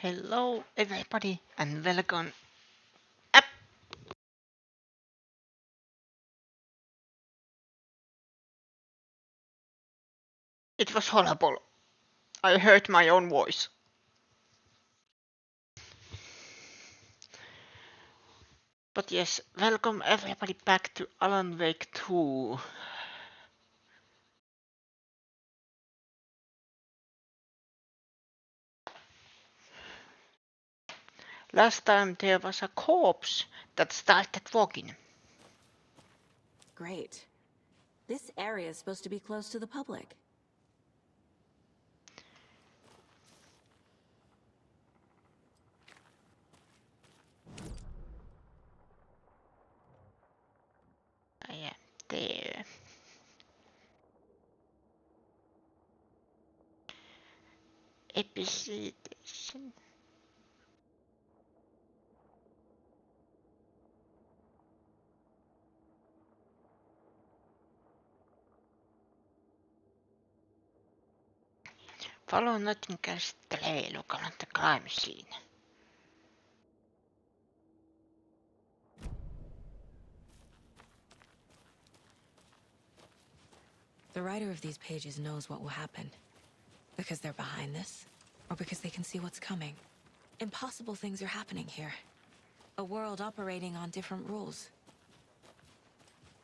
Hello, everybody, and welcome up. It was horrible. I heard my own voice. But yes, welcome everybody back to Alan Wake 2. Last time there was a corpse that started walking. Great. This area is supposed to be close to the public. I am there. Episode. Follow Nightingale's trail, look around the crime scene. The writer of these pages knows what will happen. Because they're behind this, or because they can see what's coming. Impossible things are happening here. A world operating on different rules.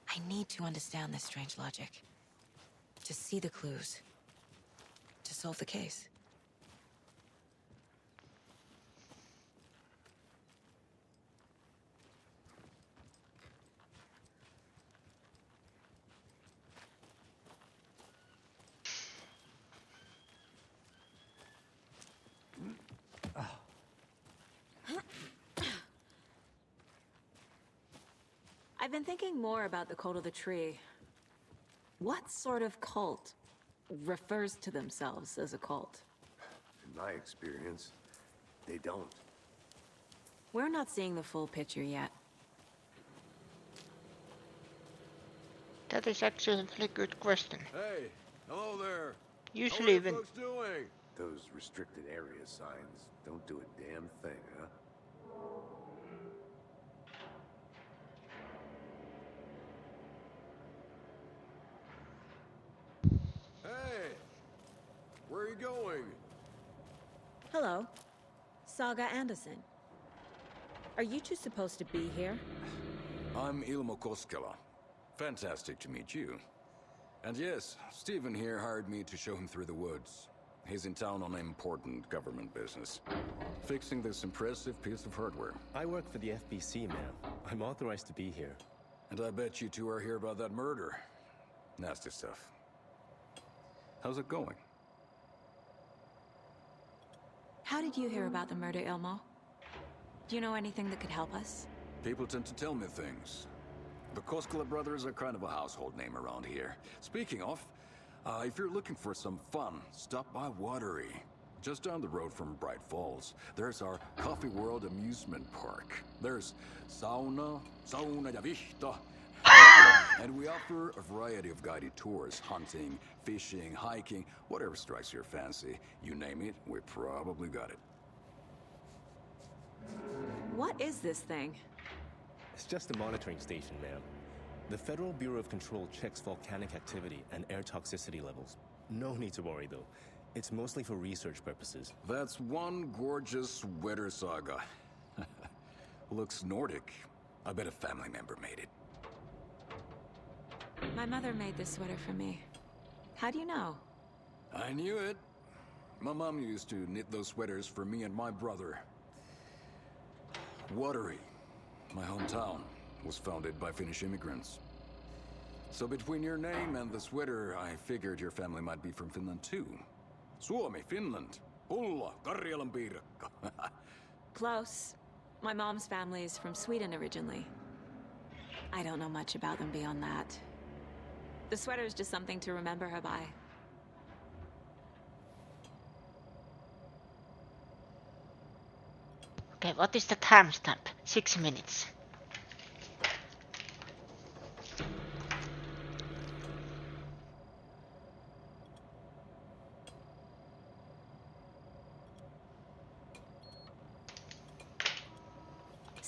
I need to understand this strange logic. To see the clues. To solve the case. I've been thinking more about the cult of the tree. What sort of cult refers to themselves as a cult? In my experience, they don't. We're not seeing the full picture yet. That is actually a very good question. Hey, hello there. Usually when Folks doing? Those restricted area signs don't do a damn thing, huh? Hey, where are you going? Hello. Saga Anderson. Are you two supposed to be here? I'm Ilmo Koskela. Fantastic to meet you. And yes, Stephen here hired me to show him through the woods. He's in town on important government business. Fixing this impressive piece of hardware. I work for the FBC, ma'am. I'm authorized to be here. And I bet you two are here about that murder. Nasty stuff. How's it going? How did you hear about the murder, Ilmo? Do you know anything that could help us? People tend to tell me things. The Koskela brothers are kind of a household name around here. Speaking of, if you're looking for some fun, stop by Watery. Just down the road from Bright Falls, there's our Coffee World amusement park. There's sauna ja vihta. And we offer a variety of guided tours, hunting, fishing, hiking, whatever strikes your fancy. You name it, we probably got it. What is this thing? It's just a monitoring station, ma'am. The Federal Bureau of Control checks volcanic activity and air toxicity levels. No need to worry, though. It's mostly for research purposes. That's one gorgeous sweater, Saga. Looks Nordic. I bet a family member made it. My mother made this sweater for me. How do you know? I knew it. My mom used to knit those sweaters for me and my brother. Watery, my hometown, was founded by Finnish immigrants. So between your name and the sweater, I figured your family might be from Finland too. Suomi, Finland. Pulla, Karjalan piirakka. Close. My mom's family is from Sweden originally. I don't know much about them beyond that. The sweater is just something to remember her by. Okay, what is the timestamp? 6 minutes.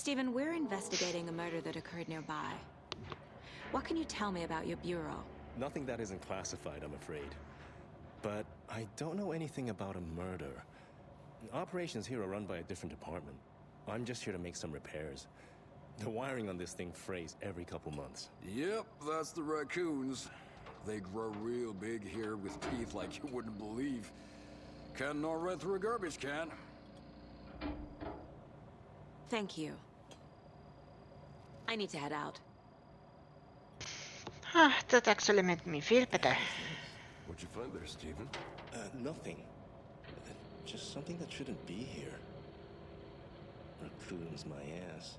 Stephen, we're investigating a murder that occurred nearby. What can you tell me about your bureau? Nothing that isn't classified, I'm afraid. But I don't know anything about a murder. Operations here are run by a different department. I'm just here to make some repairs. The wiring on this thing frays every couple months. Yep, that's the raccoons. They grow real big here with teeth like you wouldn't believe. Can't gnaw right through a garbage can. Thank you. I need to head out. That actually made me feel better. What'd you find there, Stephen? Nothing. Just something that shouldn't be here. Raccoons my ass.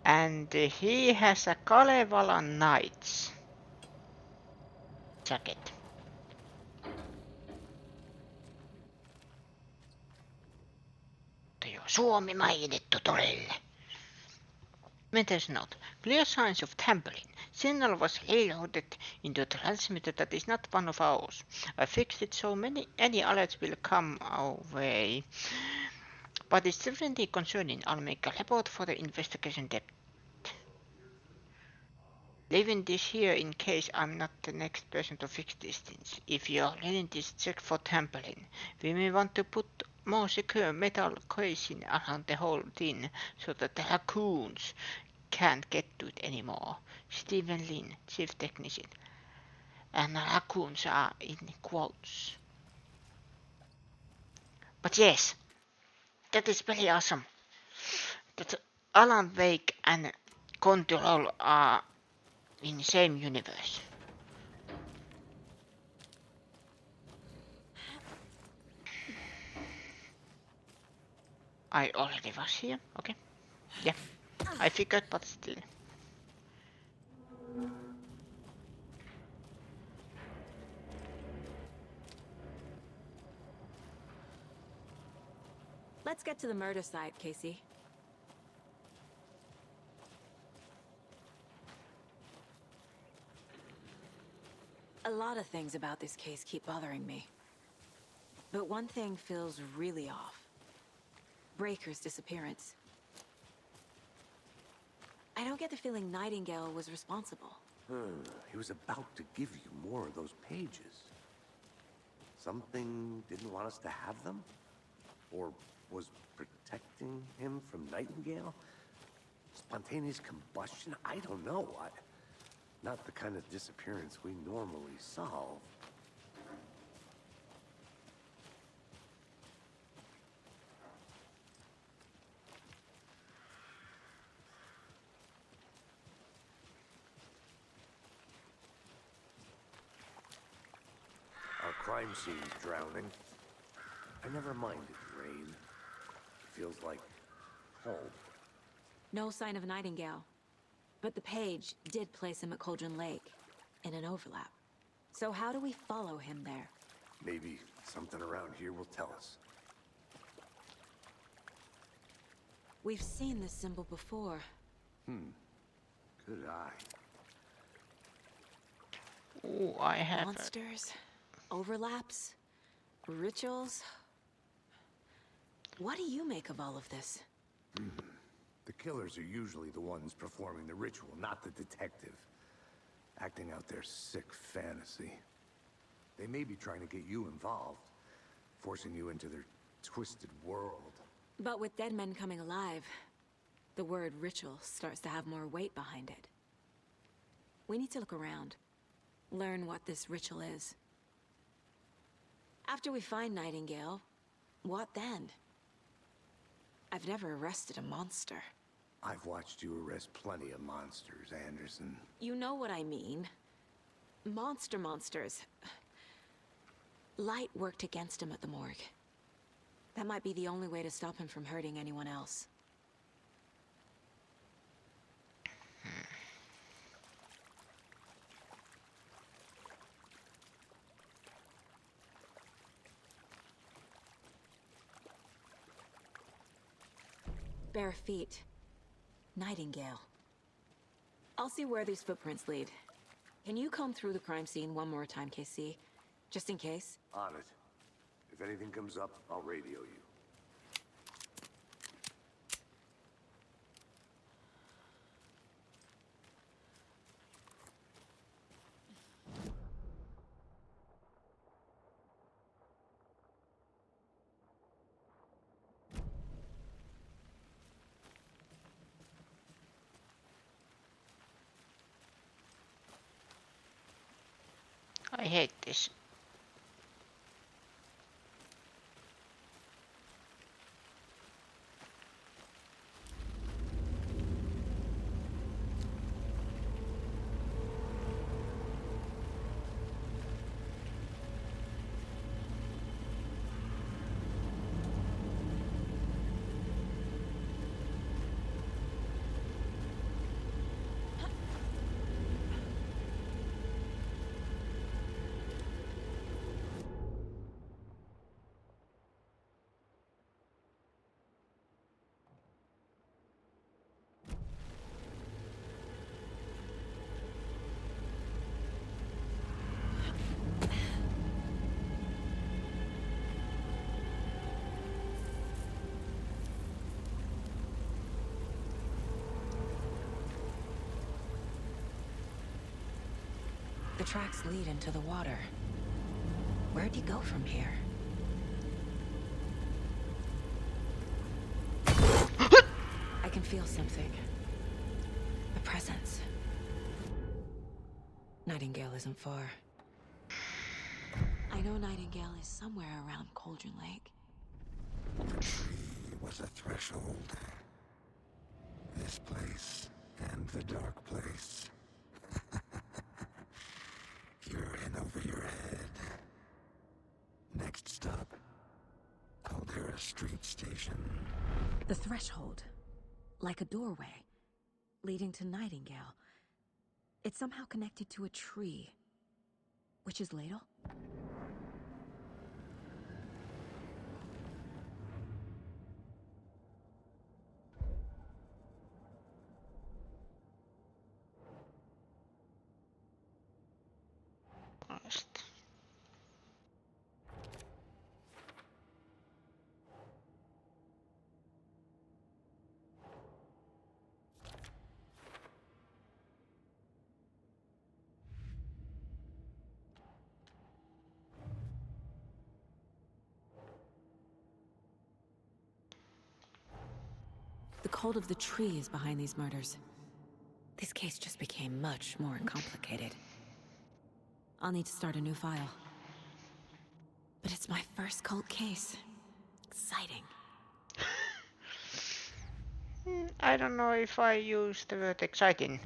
And he has a Kalevala Knights jacket. Jo Suomi mainittu todelle. Maintenance note. Clear signs of tampering. Signal was reloaded into a transmitter that is not one of ours. I fixed it so any alerts will come our way. But it's definitely concerning. I'll make a report for the investigation depth. Leaving this here in case I'm not the next person to fix these things. If you're running this check for tampering, we may want to put more secure metal casing around the whole thing so that the raccoons can't get to it anymore. Stephen Lin, Chief Technician. And raccoons are in quotes. But yes, that is very awesome. That Alan Wake and Control are in the same universe. I already was here, okay. Yeah, I figured, but still. Let's get to the murder site, Casey. A lot of things about this case keep bothering me. But one thing feels really off. Breaker's disappearance. I don't get the feeling Nightingale was responsible. He was about to give you more of those pages. Something didn't want us to have them? Or was protecting him from Nightingale? Spontaneous combustion? I don't know. Not the kind of disappearance we normally solve. Our crime scene's drowning. I never minded rain. It feels like home. No sign of Nightingale. But the page did place him at Cauldron Lake, in an overlap. So how do we follow him there? Maybe something around here will tell us. We've seen this symbol before. Good eye. Ooh, I have Monsters, overlaps, rituals. What do you make of all of this? The killers are usually the ones performing the ritual, not the detective. Acting out their sick fantasy. They may be trying to get you involved, forcing you into their twisted world. But with dead men coming alive, the word ritual starts to have more weight behind it. We need to look around, learn what this ritual is. After we find Nightingale, what then? I've never arrested a monster. I've watched you arrest plenty of monsters, Anderson. You know what I mean. Monsters. Light worked against him at the morgue. That might be the only way to stop him from hurting anyone else. Bare feet. Nightingale. I'll see where these footprints lead. Can you comb through the crime scene one more time, KC? Just in case? On it. If anything comes up, I'll radio you. hate this. The tracks lead into the water. Where'd he go from here? I can feel something. A presence. Nightingale isn't far. I know Nightingale is somewhere around Cauldron Lake. The tree was a threshold. This place and the dark place. You're in over your head. Next stop, Caldera Street Station. The threshold. Like a doorway. Leading to Nightingale. It's somehow connected to a tree. Witch's Ladle? Honest. The cult of the tree is behind these murders. This case just became much more complicated. I'll need to start a new file. But it's my first cult case. Exciting. I don't know if I use the word exciting.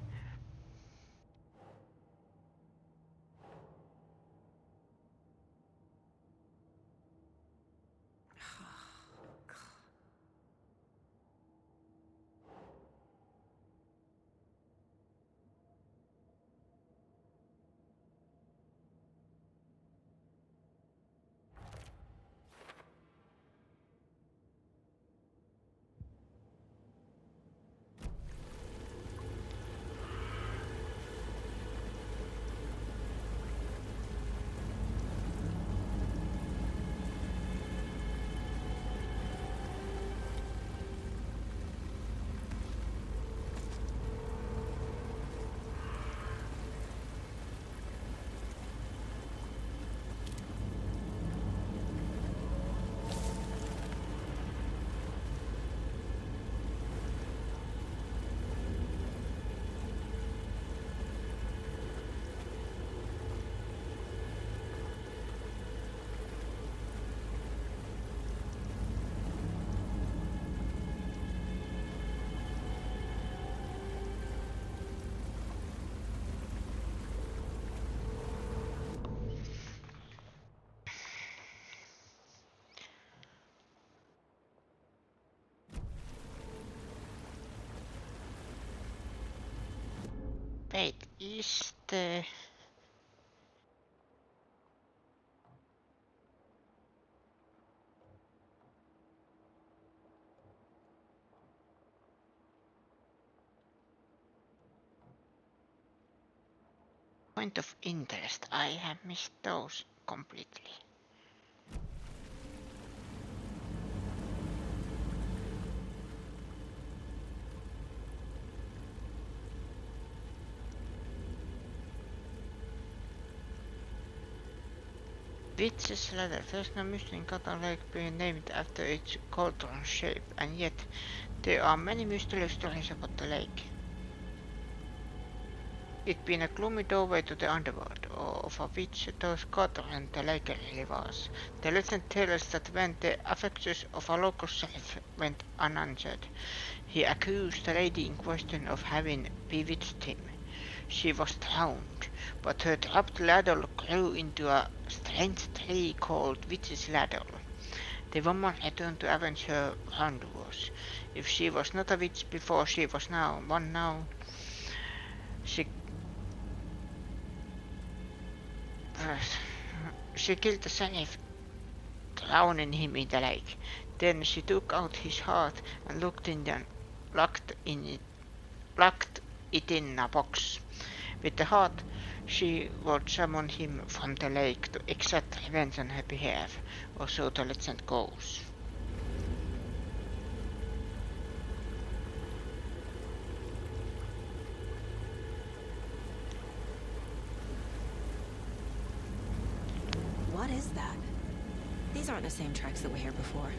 Wait, is the... Point of interest, I have missed those completely. Witch's Ladder, there's no mystery in Cotton Lake being named after its cauldron shape, and yet there are many mysterious stories about the lake. it been a gloomy doorway to the underworld, or of a which though Scotland the lake really was. The legend tells that when the affections of a local sheriff went unanswered, he accused the lady in question of having bewitched him. She was drowned, but her trapped ladle grew into a strange tree called Witch's Ladle. The woman returned to avenge her wrongdoers. If she was not a witch before, she was now one now. She she killed the sheriff, drowning him in the lake. Then she took out his heart and locked it in a box. With the heart, she would summon him from the lake to exact revenge on her behalf, or so the legend goes. What is that? These aren't the same tracks that were here before.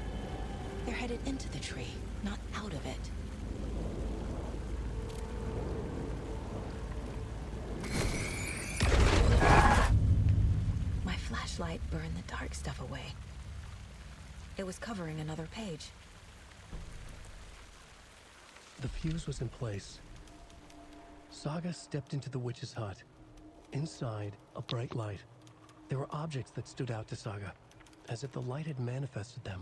They're headed into the tree, not out of it. My flashlight burned the dark stuff away. It was covering another page. The fuse was in place. Saga stepped into the witch's hut. Inside, a bright light. There were objects that stood out to Saga, as if the light had manifested them.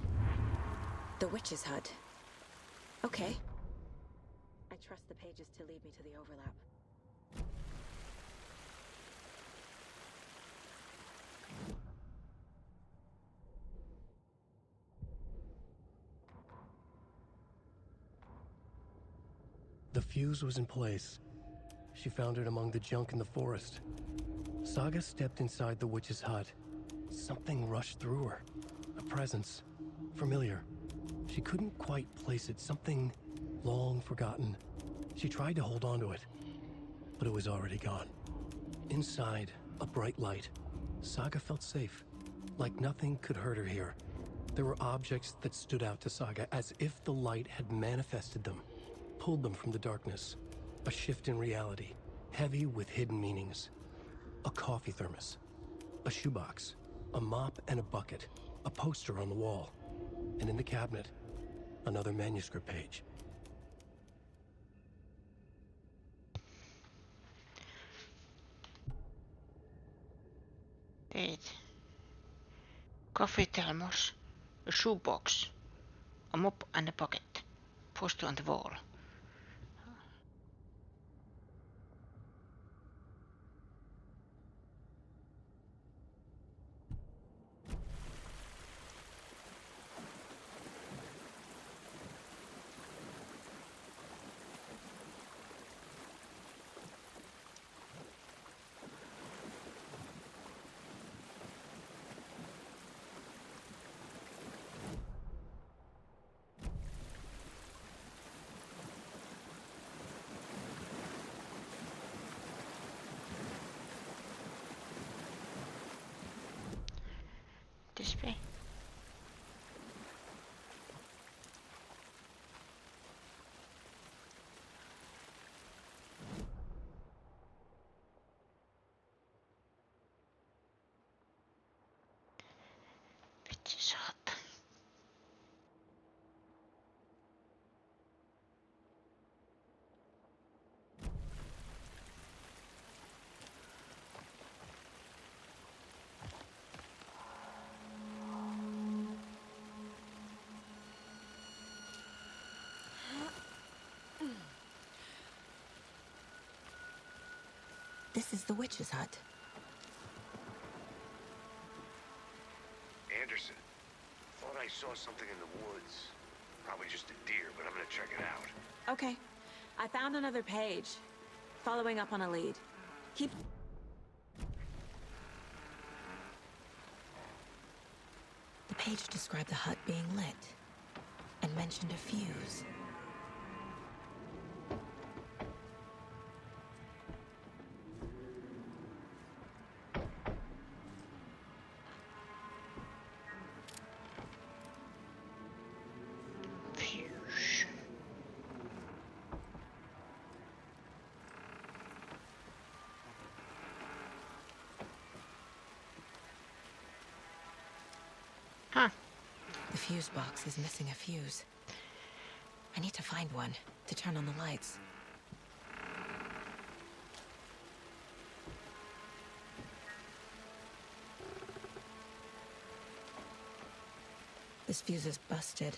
The witch's hut. Okay. I trust the pages to lead me to the overlap. The fuse was in place. She found it among the junk in the forest. Saga stepped inside the witch's hut. Something rushed through her. A presence. Familiar. She couldn't quite place it. Something long forgotten. She tried to hold on to it, but it was already gone. Inside, a bright light. Saga felt safe. Like nothing could hurt her here. There were objects that stood out to Saga as if the light had manifested them. Pulled them from the darkness. A shift in reality, heavy with hidden meanings. A coffee thermos, a shoebox, a mop and a bucket, a poster on the wall, and in the cabinet, another manuscript page. Date. Coffee thermos, a shoebox, a mop and a bucket. Poster on the wall. This way. Witch's hut. This is the witch's hut. Anderson, thought I saw something in the woods. Probably just a deer, but I'm gonna check it out. Okay. I found another page. Following up on a lead. Keep... The page described the hut being lit and mentioned a fuse. Fuse. Huh. The fuse box is missing a fuse. I need to find one to turn on the lights. This fuse is busted.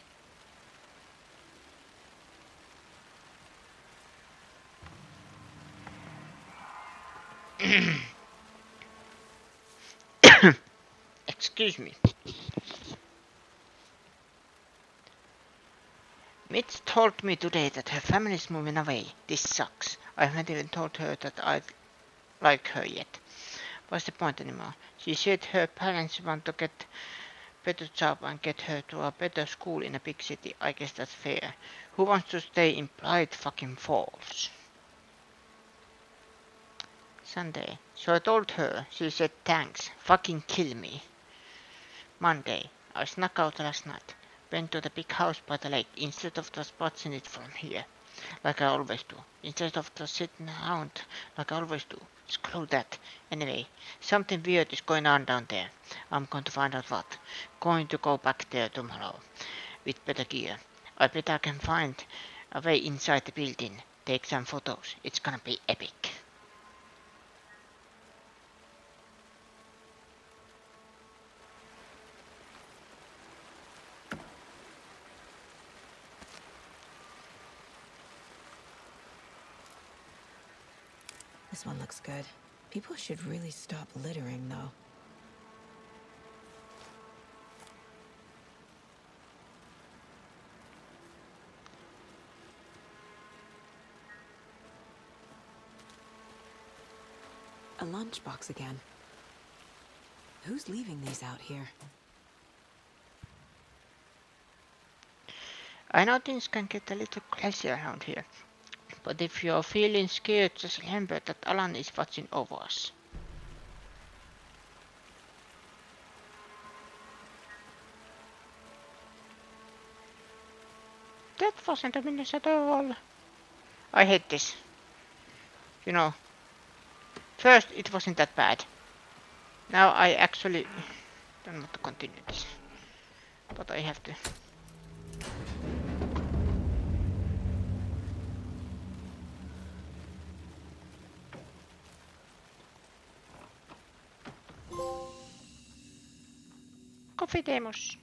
Excuse me. Mitch told me today that her family's moving away. This sucks. I haven't even told her that I like her yet. What's the point anymore? She said her parents want to get better job and get her to a better school in a big city. I guess that's fair. Who wants to stay in Bright fucking Falls? Sunday. So I told her. She said thanks. Fucking kill me. Monday. I snuck out last night. Went to the big house by the lake instead of just watching it from here. Like I always do. Instead of just sitting around like I always do. Screw that. Anyway, something weird is going on down there. I'm going to find out what. Going to go back there tomorrow. With better gear. I bet I can find a way inside the building. Take some photos. It's gonna be epic. This one looks good. People should really stop littering, though. A lunchbox again. Who's leaving these out here? I know things can get a little crazy around here. But if you're feeling scared, just remember that Alan is watching over us. That wasn't a minus at all. I hate this. You know, first it wasn't that bad. Now I actually don't want to continue this. But I have to. Coffee demos.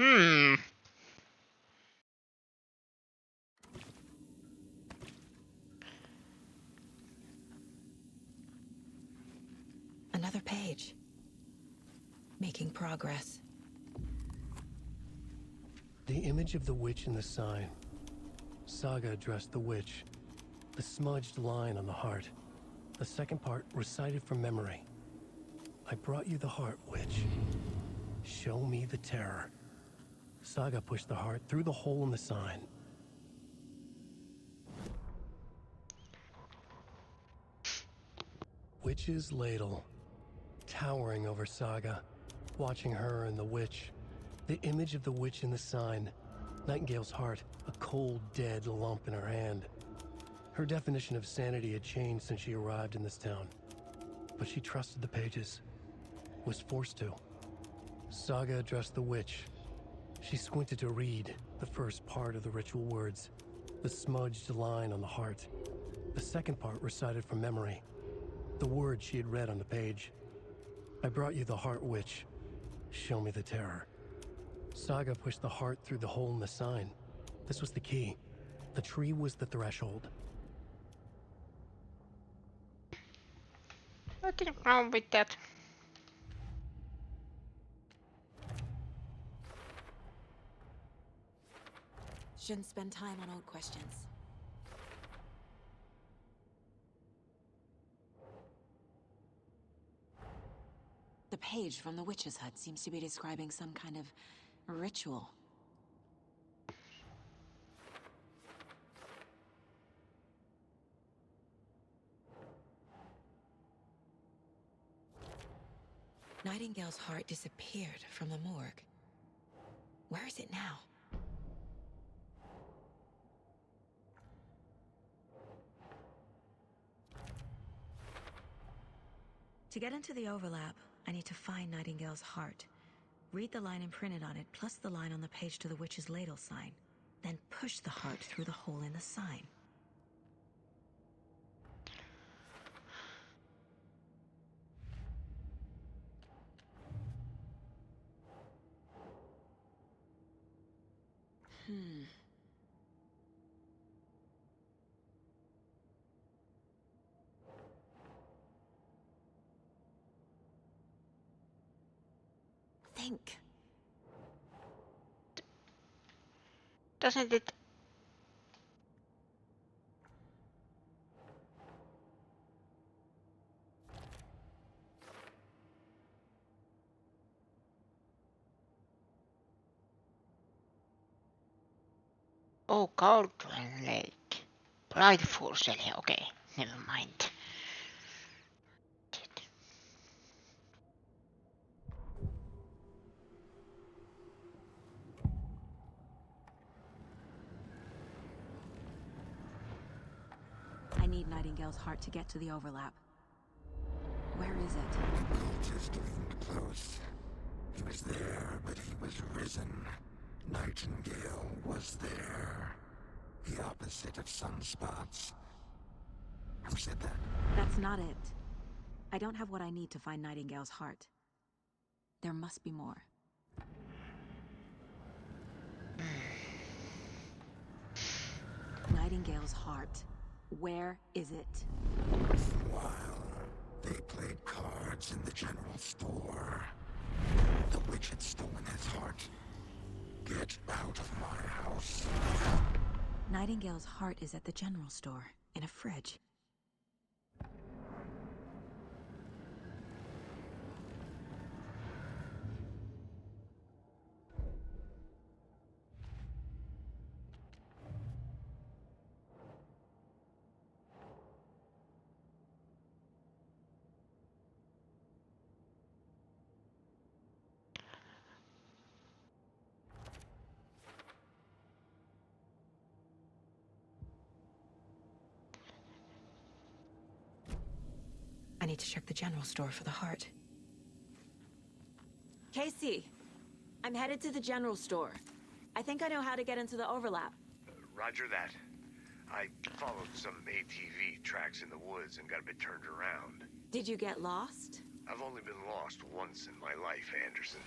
Hmm. Another page. Making progress. The image of the witch in the sign. Saga addressed the witch. The smudged line on the heart. The second part recited from memory. I brought you the heart, witch. Show me the terror. Saga pushed the heart through the hole in the sign. Witch's ladle. Towering over Saga. Watching her and the witch. The image of the witch in the sign. Nightingale's heart, a cold, dead lump in her hand. Her definition of sanity had changed since she arrived in this town. But she trusted the pages. Was forced to. Saga addressed the witch. She squinted to read the first part of the ritual words. The smudged line on the heart. The second part recited from memory. The words she had read on the page. I brought you the heart, witch. Show me the terror. Saga pushed the heart through the hole in the sign. This was the key. The tree was the threshold. Nothing wrong with that. Shouldn't spend time on old questions. The page from the witch's hut seems to be describing some kind of ritual. Nightingale's heart disappeared from the morgue. Where is it now? To get into the overlap, I need to find Nightingale's heart. Read the line imprinted on it, plus the line on the page to the witch's ladle sign. Then push the heart through the hole in the sign. Think. Doesn't it? Oh, Cauldron Lake. Prideful Celia. Okay, never mind. I need Nightingale's heart to get to the overlap. Where is it? The cult is getting close. He was there, but he was risen. Nightingale was there. The opposite of sunspots. Who said that? That's not it. I don't have what I need to find Nightingale's heart. There must be more. Nightingale's heart. Where is it? While they played cards in the general store, the witch had stolen his heart. Get out of my house. Nightingale's heart is at the general store, in a fridge. I need to check the general store for the heart. Casey, I'm headed to the general store. I think I know how to get into the overlap. Roger that. I followed some ATV tracks in the woods and got a bit turned around. Did you get lost? I've only been lost once in my life, Anderson.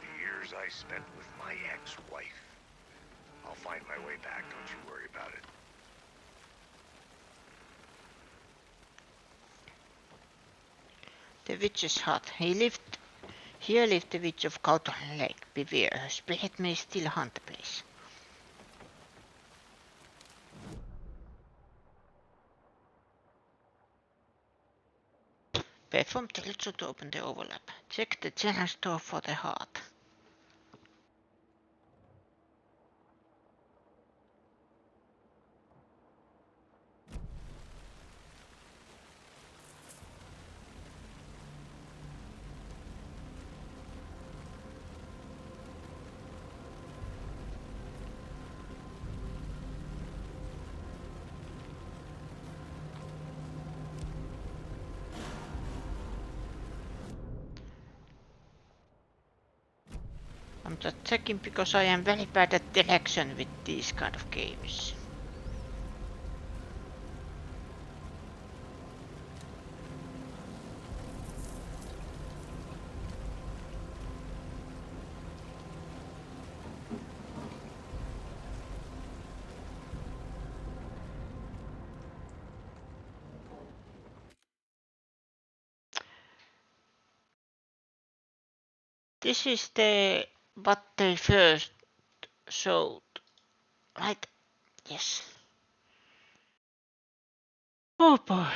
The years I spent with my ex-wife. I'll find my way back, don't you worry about it. The witch's hut. Here lived the witch of Cauldron Lake. Beware, her spirit may still haunt the place. Perform the ritual to open the overlap. Check the general store for the heart. I'm just checking because I am very bad at direction with these kind of games. This is what they first showed, right? Yes. Oh boy.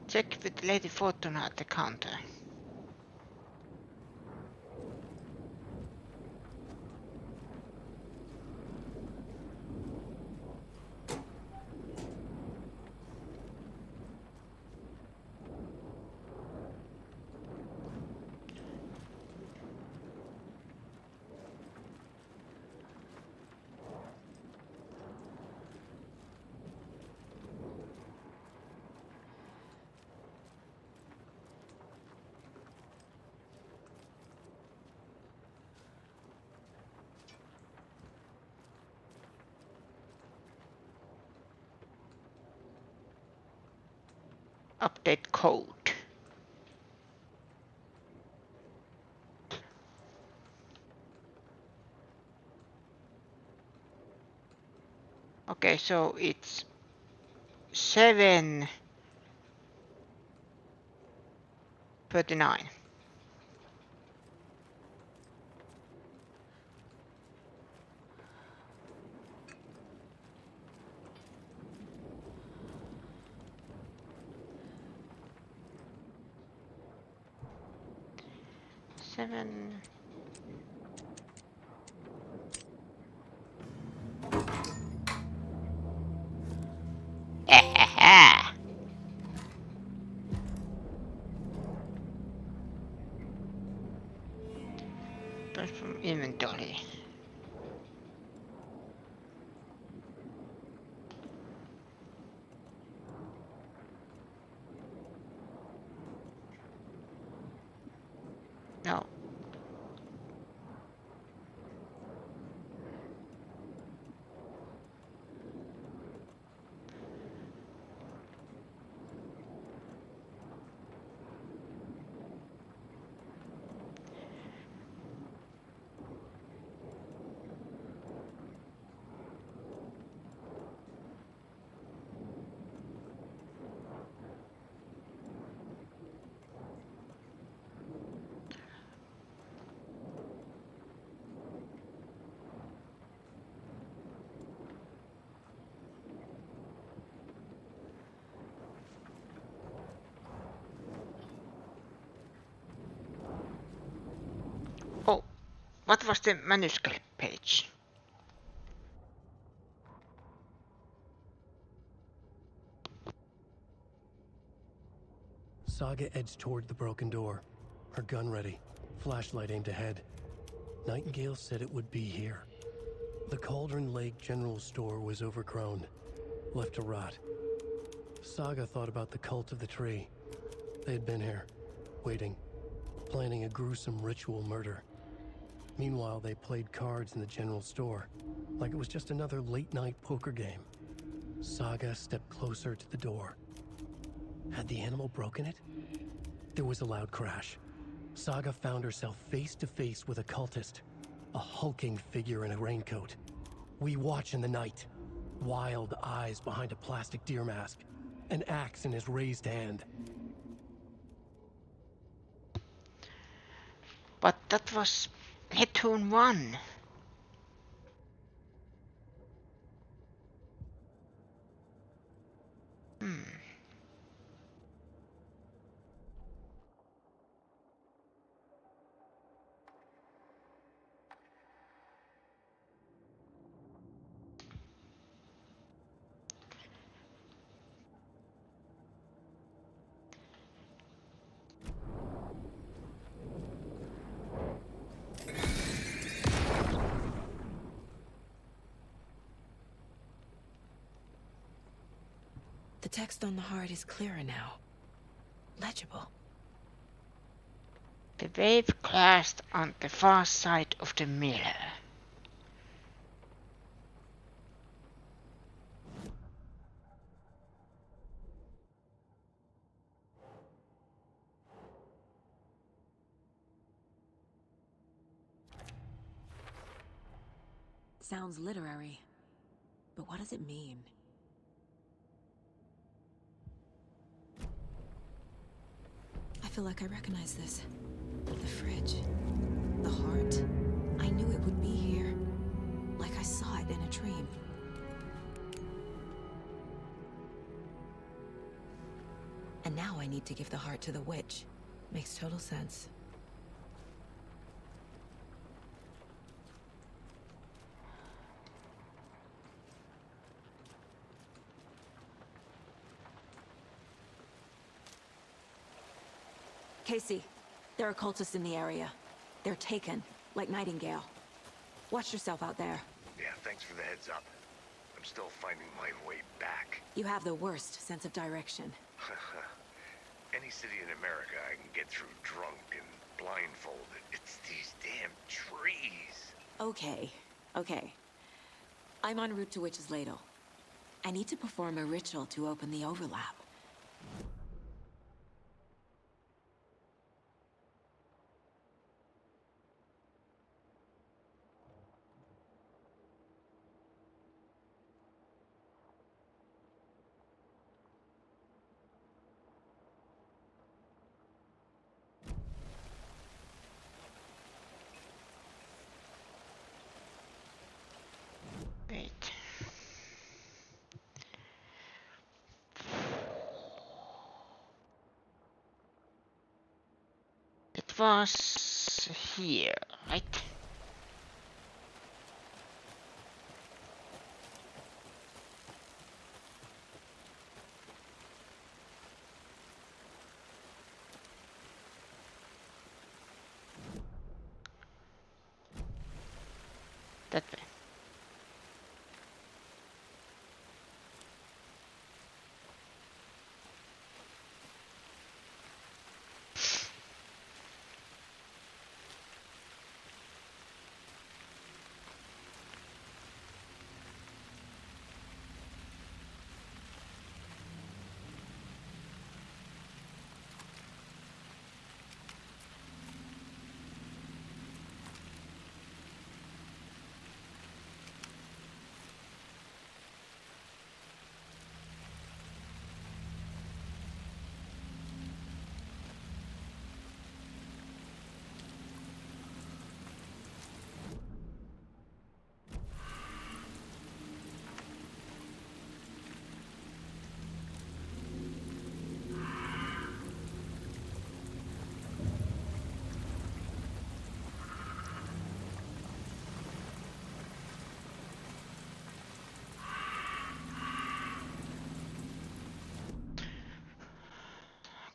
Check with Lady Fortuna at the counter. Update code. Okay, so it's 7:39. Seven. From inventory. No. Oh, what was the manuscript page? Saga edged toward the broken door, her gun ready, flashlight aimed ahead. Nightingale said it would be here. The Cauldron Lake General Store was overgrown, left to rot. Saga thought about the cult of the tree. They had been here, waiting, planning a gruesome ritual murder. Meanwhile, they played cards in the general store, like it was just another late-night poker game. Saga stepped closer to the door. Had the animal broken it? There was a loud crash. Saga found herself face to face with a cultist, a hulking figure in a raincoat. We watch in the night. Wild eyes behind a plastic deer mask, an axe in his raised hand. But that was Platoon 1. The text on the heart is clearer now. Legible. The wave crashed on the far side of the mirror. sounds literary. But what does it mean? I feel like I recognize this. The fridge. The heart. I knew it would be here. Like I saw it in a dream. And now I need to give the heart to the witch. Makes total sense. Casey, there are cultists in the area. They're taken, like Nightingale. Watch yourself out there. Yeah, thanks for the heads up. I'm still finding my way back. You have the worst sense of direction. Any city in America I can get through drunk and blindfolded. It's these damn trees. Okay. I'm en route to Witch's Ladle. I need to perform a ritual to open the overlap. Wait. It was here, right? That way.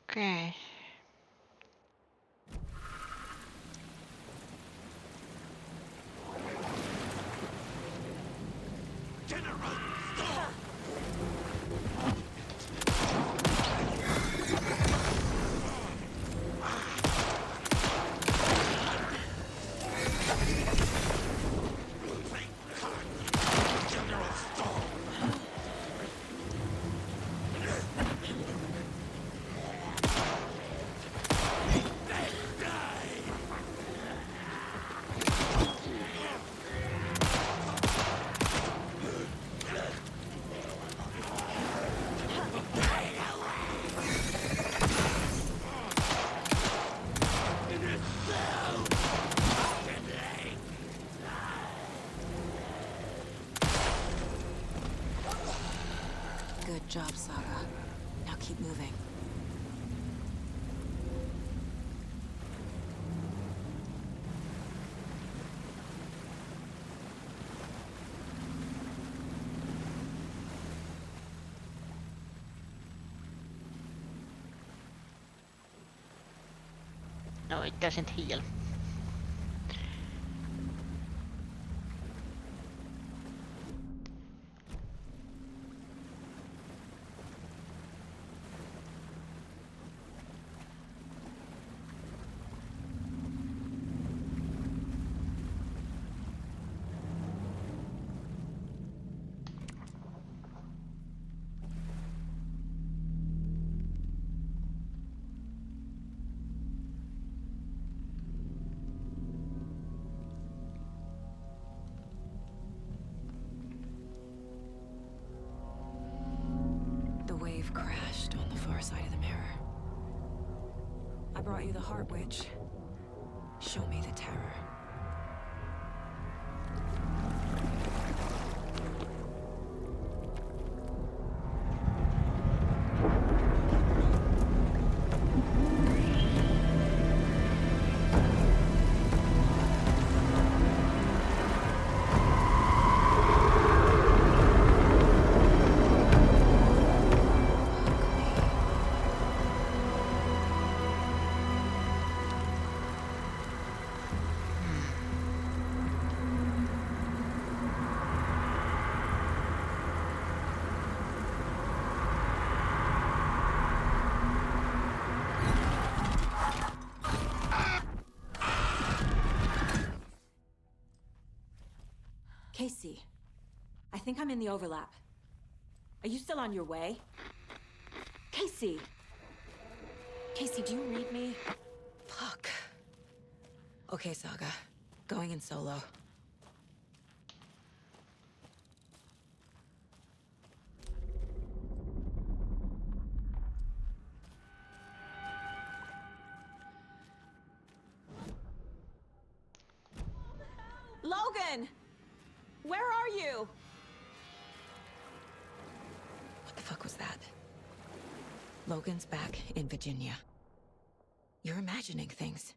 Okay. Good job, Saga. Now keep moving. No, it doesn't heal. crashed on the far side of the mirror. I brought you the Heart Witch. Show me the terror. Casey, I think I'm in the overlap. Are you still on your way? Casey! Casey, do you read me? Fuck. Okay, Saga. Going in solo. Logan! Where are you? What the fuck was that? Logan's back in Virginia. You're imagining things.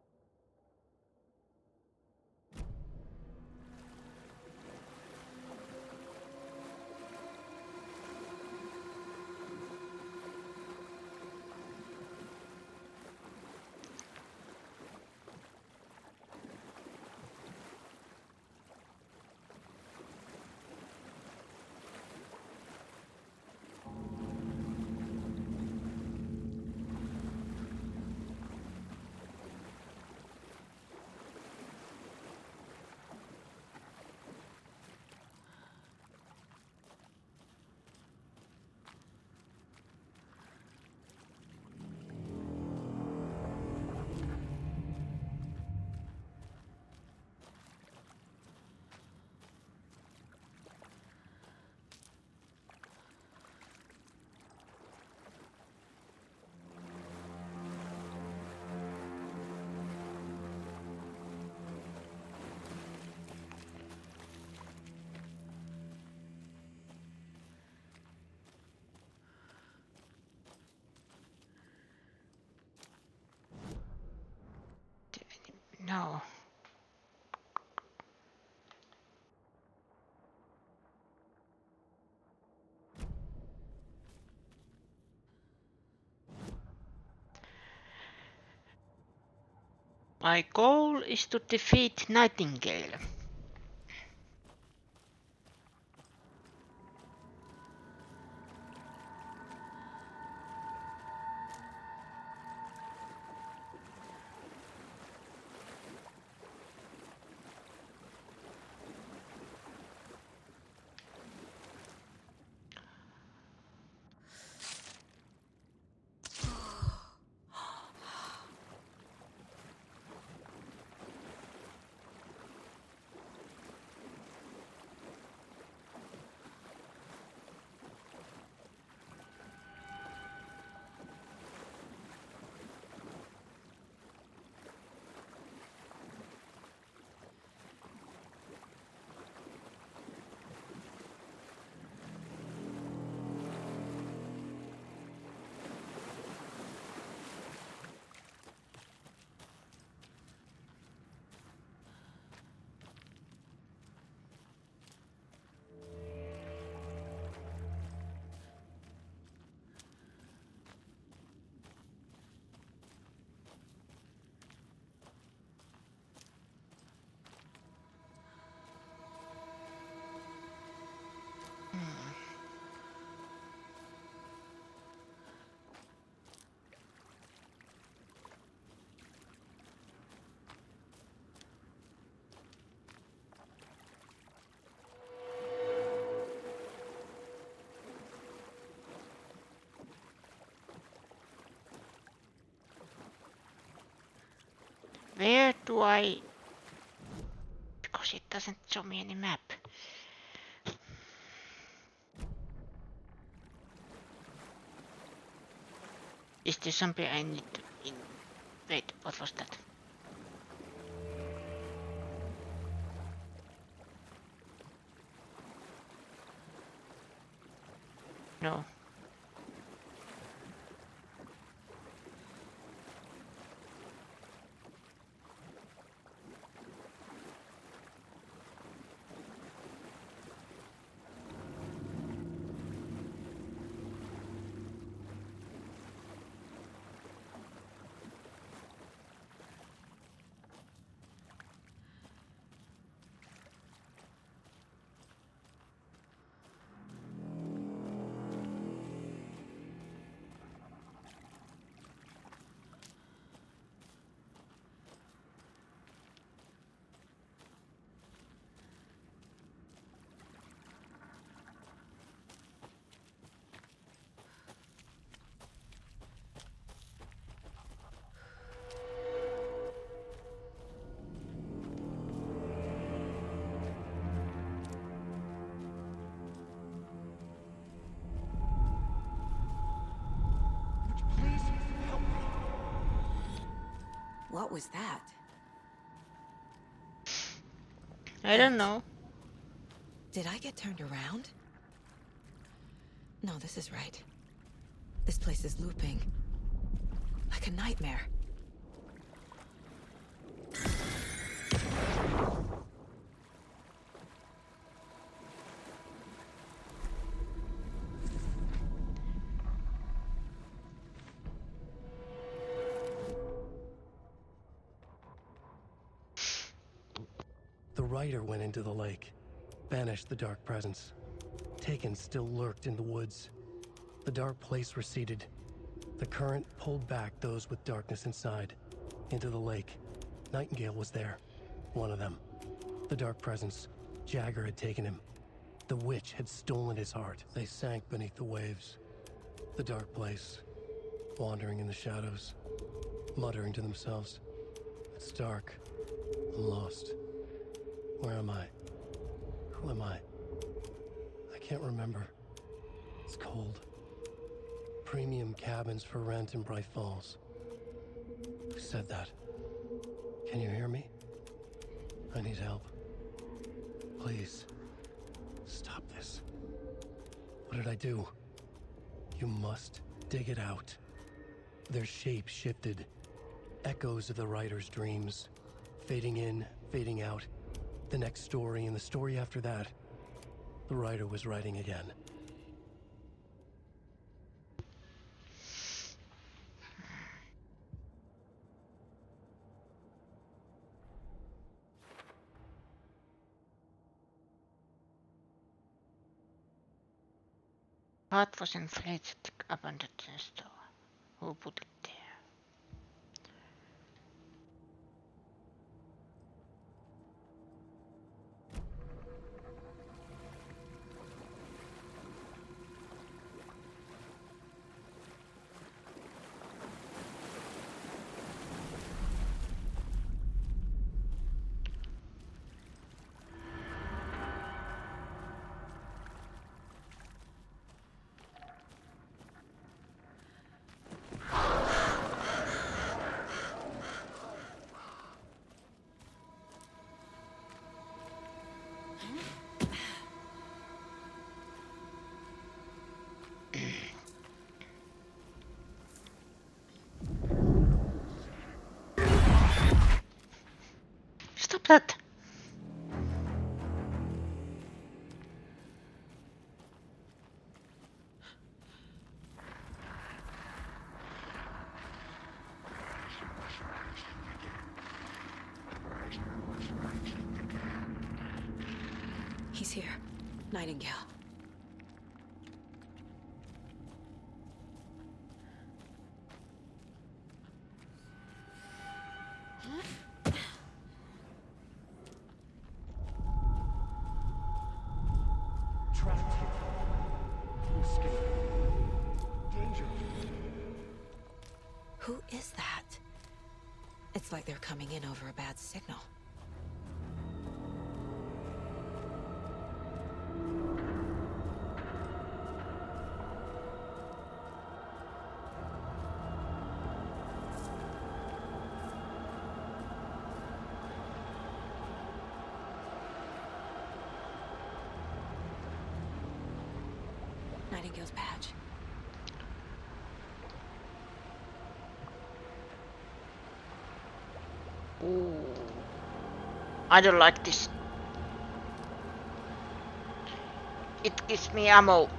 No. My goal is to defeat Nightingale. Where do I... Because it doesn't show me any map. Is there something I need to... Wait, what was that? No. What was that? I don't know. Did I get turned around? No, this is right. This place is looping. Like a nightmare. The rider went into the lake, banished the dark presence. Taken still lurked in the woods. The dark place receded. The current pulled back those with darkness inside, into the lake. Nightingale was there, one of them. The dark presence, Jagger had taken him. The witch had stolen his heart. They sank beneath the waves. The dark place, wandering in the shadows, muttering to themselves. It's dark. I'm lost. Where am I? Who am I? I can't remember. It's cold. Premium cabins for rent in Bright Falls. Who said that? Can you hear me? I need help. Please. Stop this. What did I do? You must dig it out. Their shape shifted. Echoes of the writer's dreams. Fading in, fading out. The next story and the story after that. The writer was writing again. What was inflated abandoned store? Who put it there? Stop that! He's here. Nightingale. Trapped here. To escape. Danger. Who is that? It's like they're coming in over a bad signal. Nightingale's badge. Ooh. I don't like this. It gives me ammo.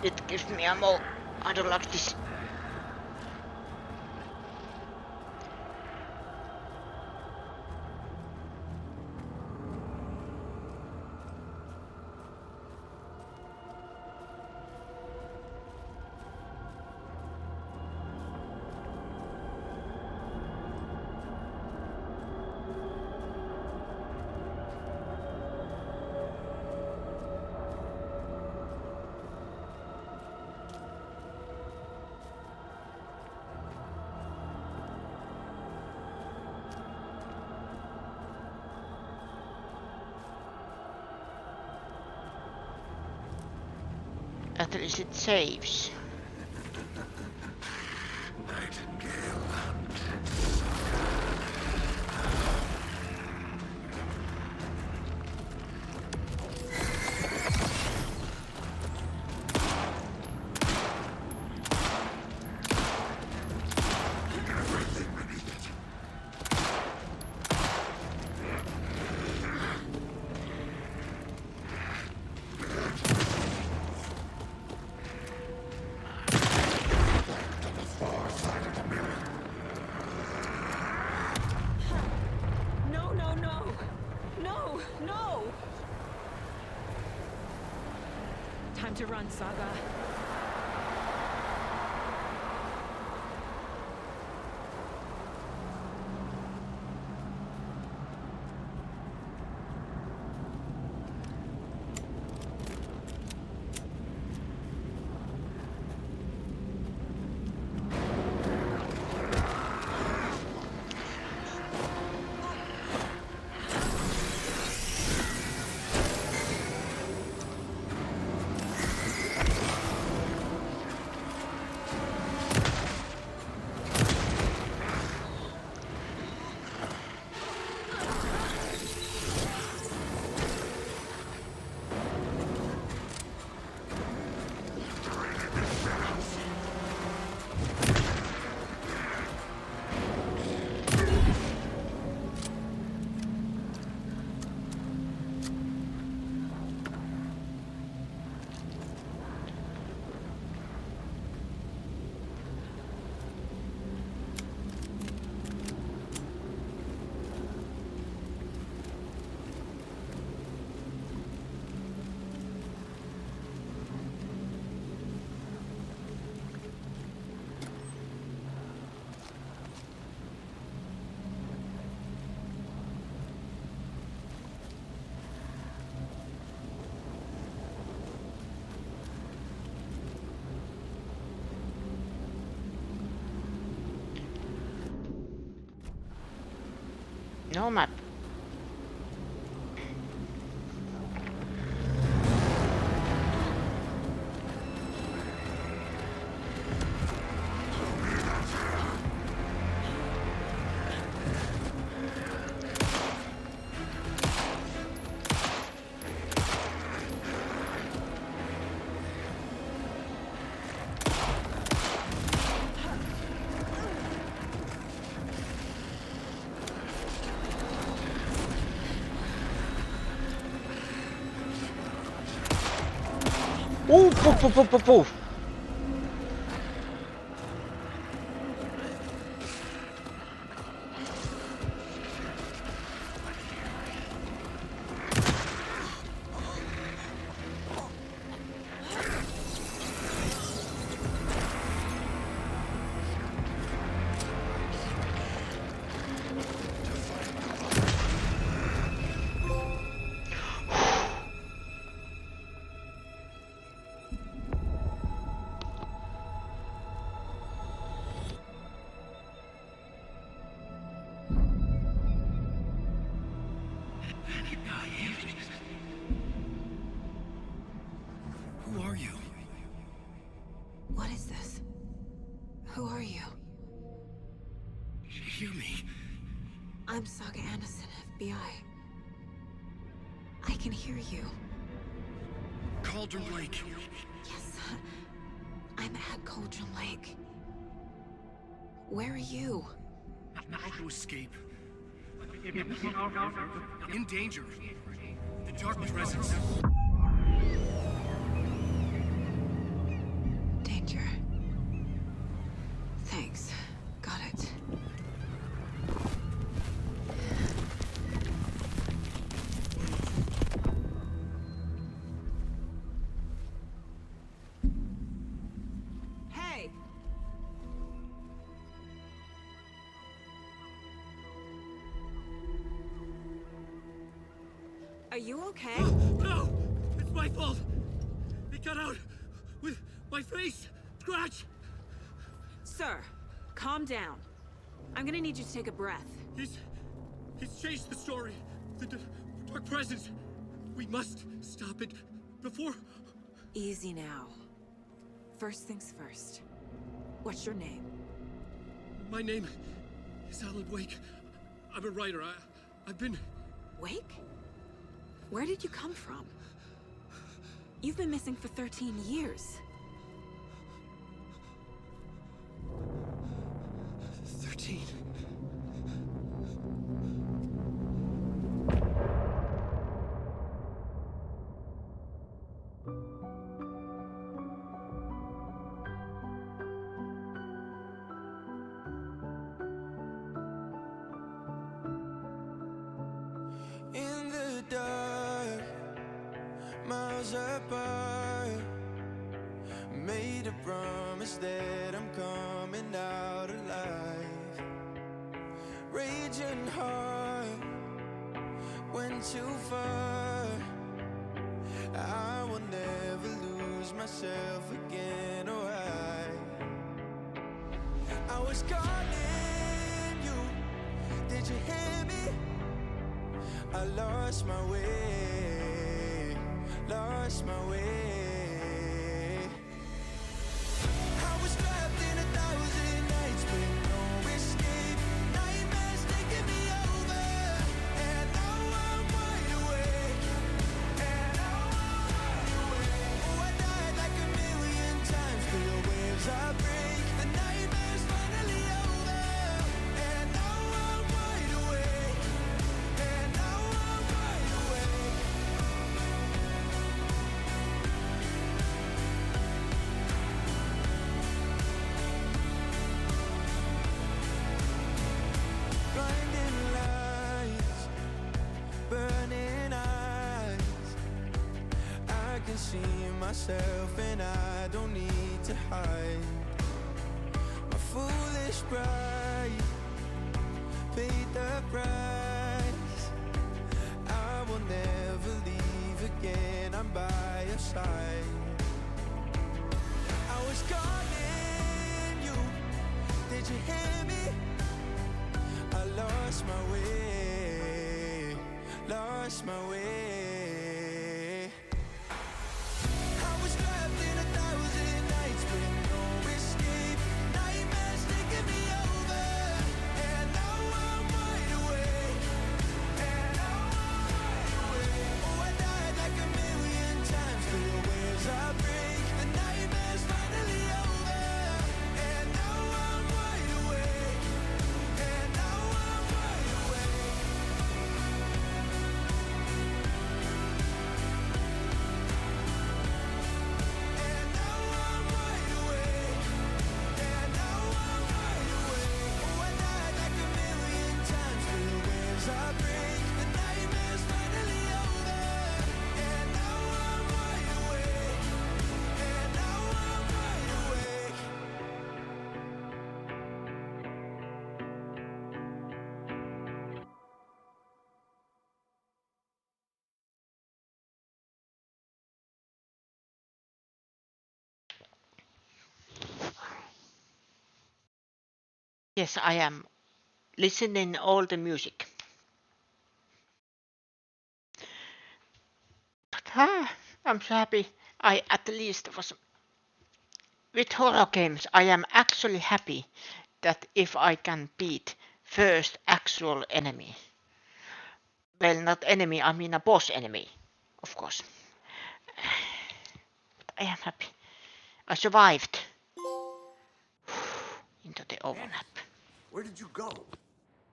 It gives me ammo. I don't like this. At least it saves. Nightingale. No, no, no! No, no! Time to run, Saga. No map. Ooh, poof, poof, poof, poof, poof. Who are you? What is this? Who are you? She hear me? I'm Saga Anderson, FBI. I can hear you. Cauldron Lake. Yes, I'm at Cauldron Lake. Where are you? How to escape. In danger. The dark presence. Danger. Thanks. Got it. Hey! Are you okay? No! It's my fault! It got out with my face! Scratch! Sir, calm down. I'm gonna need you to take a breath. He's changed the story. The dark presence. We must stop it before... Easy now. First things first. What's your name? My name is Alan Wake. I'm a writer. I've been... Wake? Where did you come from? You've been missing for 13 years. 13. In the dark, miles apart, made a promise that I'm coming out alive. Raging heart, went too far. I will never lose myself again, or I was calling you, did you hear me? I lost my way, lost my way. I was trapped in 1,000 nights with no escape. Nightmares taking me over, and now I'm wide awake. And now I'm wide awake. Oh, I died like 1,000,000 times, feel the waves I break. The nightmare's finally over, and now I'm wide awake. And now I'm wide awake. Blinding lights, burning eyes. I can see myself and I don't need to hide. My foolish pride paid the price. I will never leave again, I'm by your side. I was calling you, did you hear me? I lost my way, lost my way. I was trapped in 1,000 nights with no escape. Nightmares taking me over, and now I'm wide awake. And now I'm wide awake. Oh, I died like 1,000,000 times, feel the waves I break. The nightmare's finally over, and now I'm wide awake. And now I'm wide awake. And now I'm wide awake. And now I'm wide awake. Oh, I died like 1,000,000 times, feel the waves I break. The nightmare's finally over, and now I'm wide awake. And now I'm wide awake. Yes, I am listening all the music. But I'm so happy I at least was with horror games. I am actually happy that if I can beat first actual enemy. Well, not enemy, I mean a boss enemy, of course. I am happy. I survived into the overlap. Where did you go?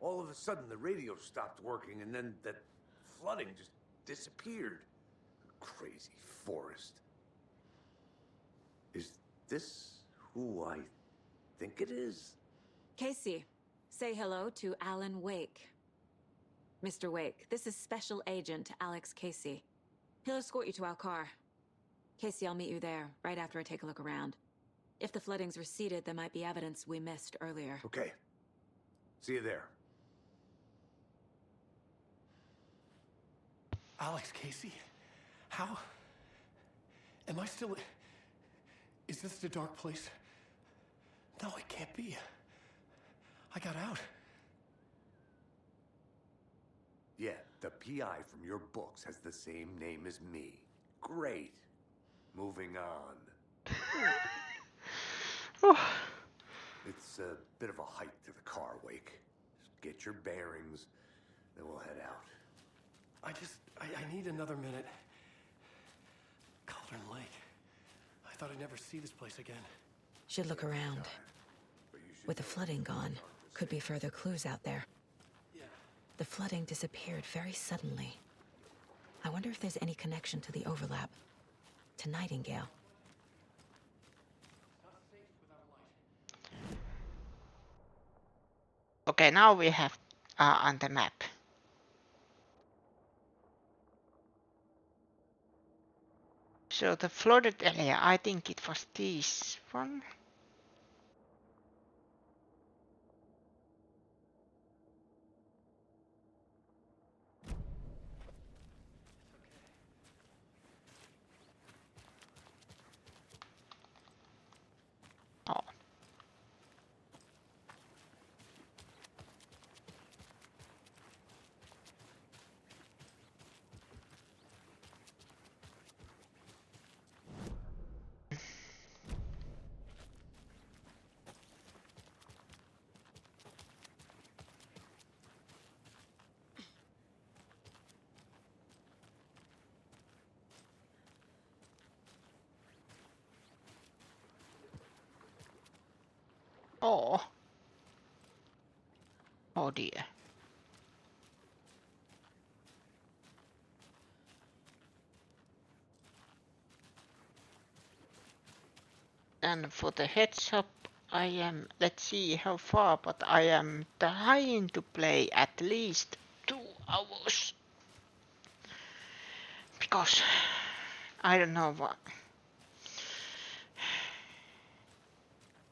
All of a sudden, the radio stopped working, and then that flooding just disappeared. Crazy forest. Is this who I think it is? Casey, say hello to Alan Wake. Mr. Wake, this is Special Agent Alex Casey. He'll escort you to our car. Casey, I'll meet you there, right after I take a look around. If the flooding's receded, there might be evidence we missed earlier. Okay. See you there. Alex Casey? How? Am I still... Is this the dark place? No, it can't be. I got out. Yeah, the PI from your books has the same name as me. Great. Moving on. It's a bit of a hike to the car, Wake. Just get your bearings, then we'll head out. I need another minute. Cauldron Lake. I thought I'd never see this place again. Should look around. With the flooding gone, could be further clues out there. The flooding disappeared very suddenly. I wonder if there's any connection to the overlap. To Nightingale. Okay, now we have on the map. So the flooded area, I think it was this one. Oh. Oh. Oh dear. And for the heads up, I am, let's see how far, but I am trying to play at least 2 hours. Because I don't know what.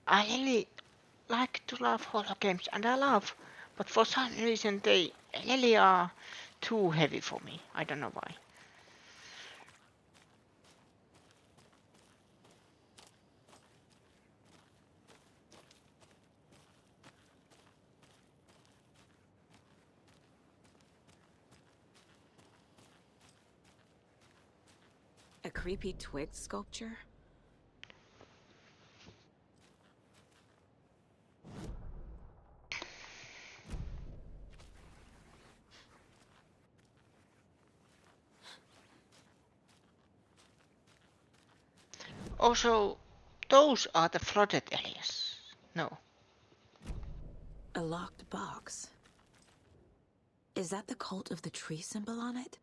I really like to love horror games, and I love, but for some reason they really are too heavy for me. I don't know why. A creepy twig sculpture? Also, those are the flooded areas. No. A locked box. Is that the cult of the tree symbol on it?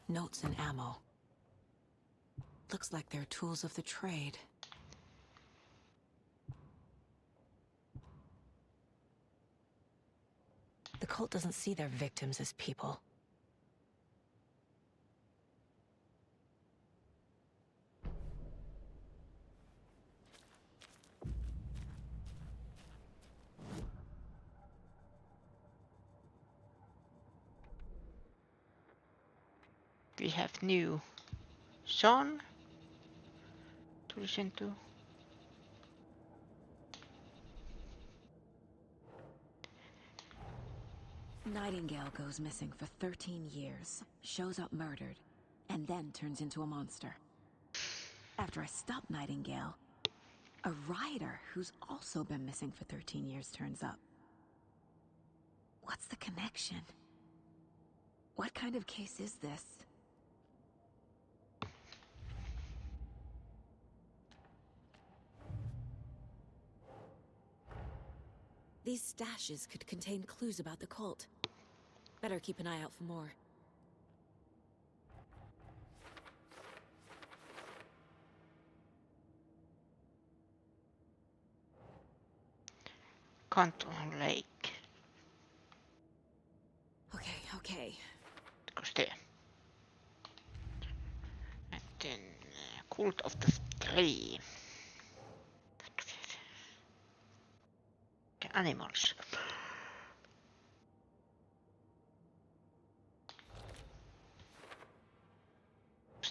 Notes and ammo. Looks like they're tools of the trade. The cult doesn't see their victims as people. We have new song to listen to. Nightingale goes missing for 13 years, shows up murdered, and then turns into a monster. After I stop Nightingale, a rider who's also been missing for 13 years turns up. What's the connection? What kind of case is this? These stashes could contain clues about the cult. Better keep an eye out for more. Canton Lake. Okay. Because there. And then Cult of the Tree. The animals.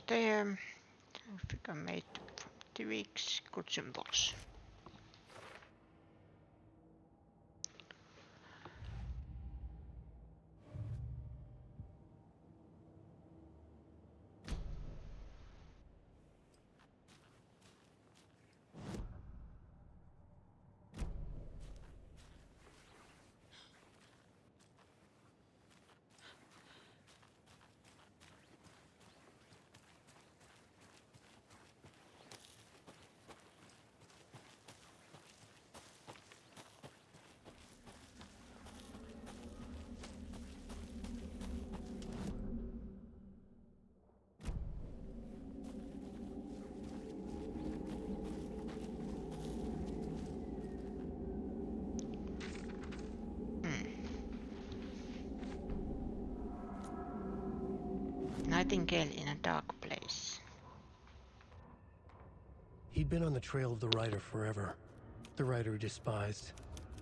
There, I think I made from the weeks good symbols. Nightingale in a dark place. He'd been on the trail of the writer forever. The writer he despised.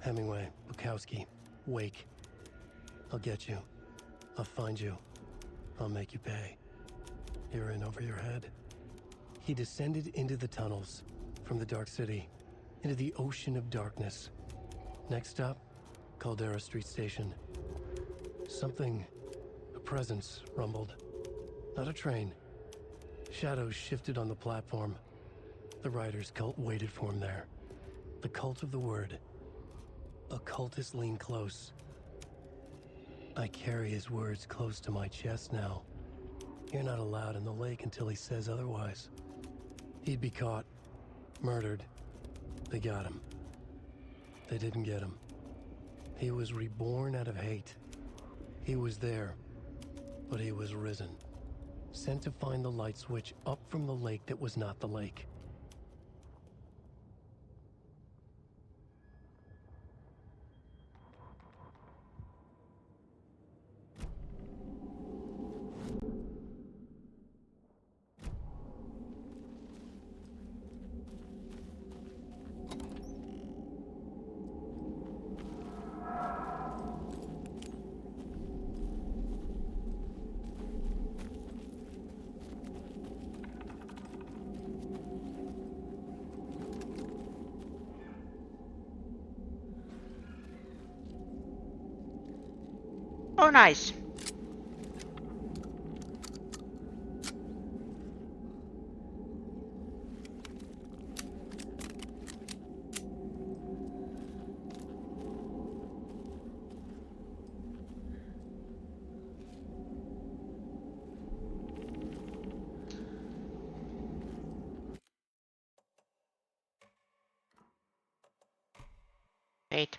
Hemingway, Bukowski, Wake. I'll get you. I'll find you. I'll make you pay. You're in over your head. He descended into the tunnels, from the Dark City, into the ocean of darkness. Next stop, Caldera Street Station. Something, a presence, rumbled. Not a train. Shadows shifted on the platform. The writer's cult waited for him there. The cult of the word. A cultist leaned close. I carry his words close to my chest now. You're not allowed in the lake until he says otherwise. He'd be caught. Murdered. They got him. They didn't get him. He was reborn out of hate. He was there, but he was risen. Sent to find the light switch up from the lake that was not the lake. Oh, nice. Wait.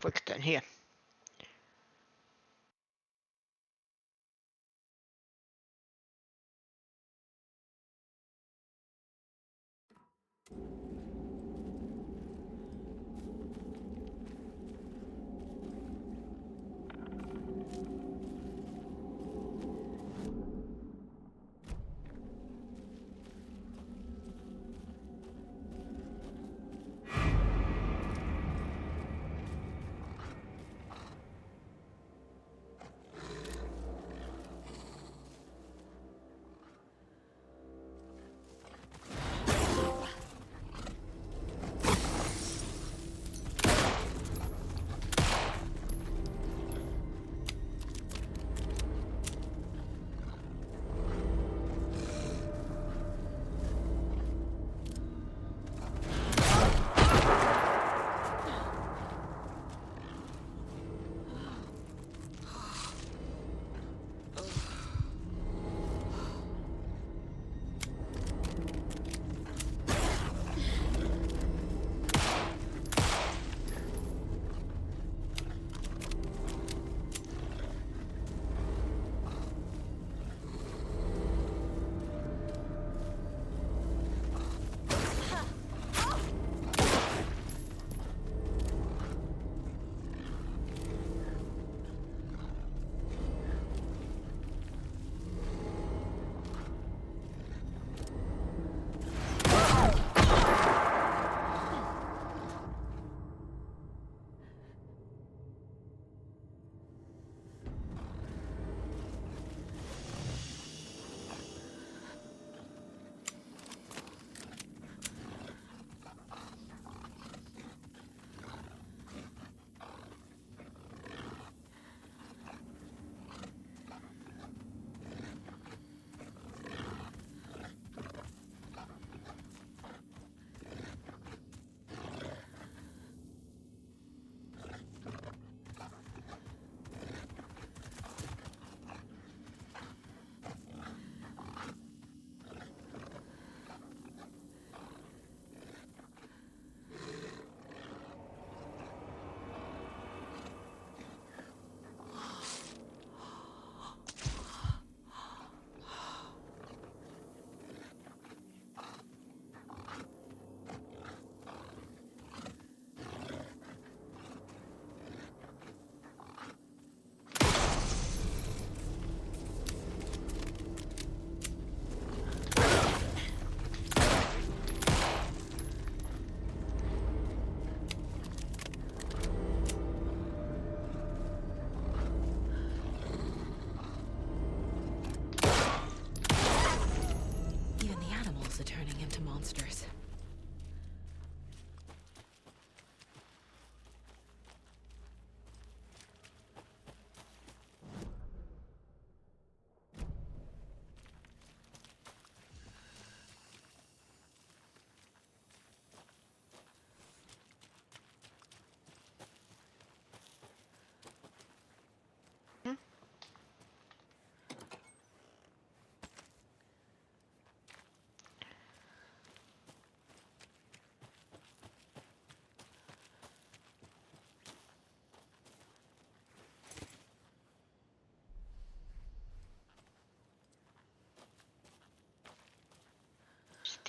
Quick turn here.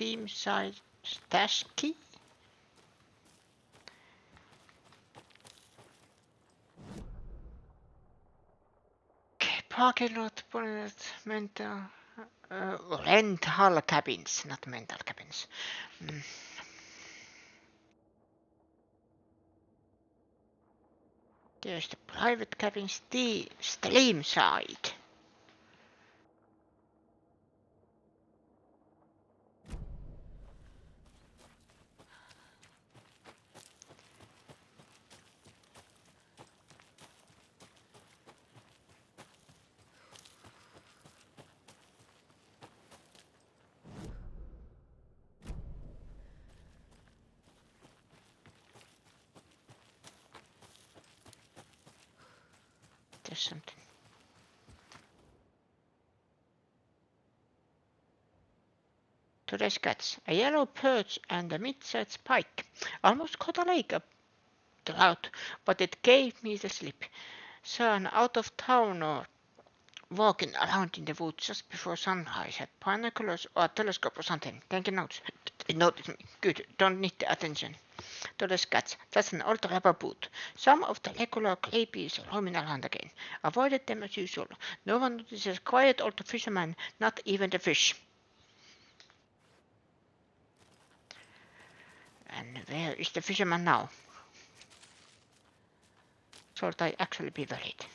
Steam site stash key? Okay, parking lot, mental, rental cabins, not mental cabins. There's the private cabin stream side. There's something. Today's catch. A yellow perch and a mid-sized pike. Almost caught a lake up trout, but it gave me the slip. Saw an out-of-towner walking around in the woods just before sunrise. Had binoculars or a telescope or something. Taking notes. It noticed me. Good. Don't need the attention. Today's catch. That's an old rubber boot. Some of the regular clay-bees roaming around again. Avoided them as usual. No one notices quiet old fisherman, not even the fish. And where is the fisherman now? Should I actually be worried?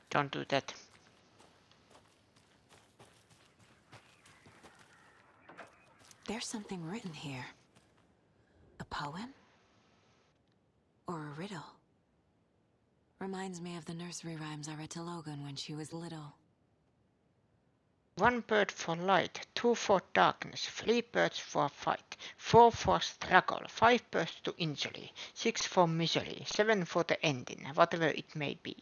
Don't do that. There's something written here. A poem? Or a riddle? Reminds me of the nursery rhymes I read to Logan when she was little. 1 bird for light, 2 for darkness, 3 birds for fight, 4 for struggle, 5 birds to injury, 6 for misery, 7 for the ending, whatever it may be.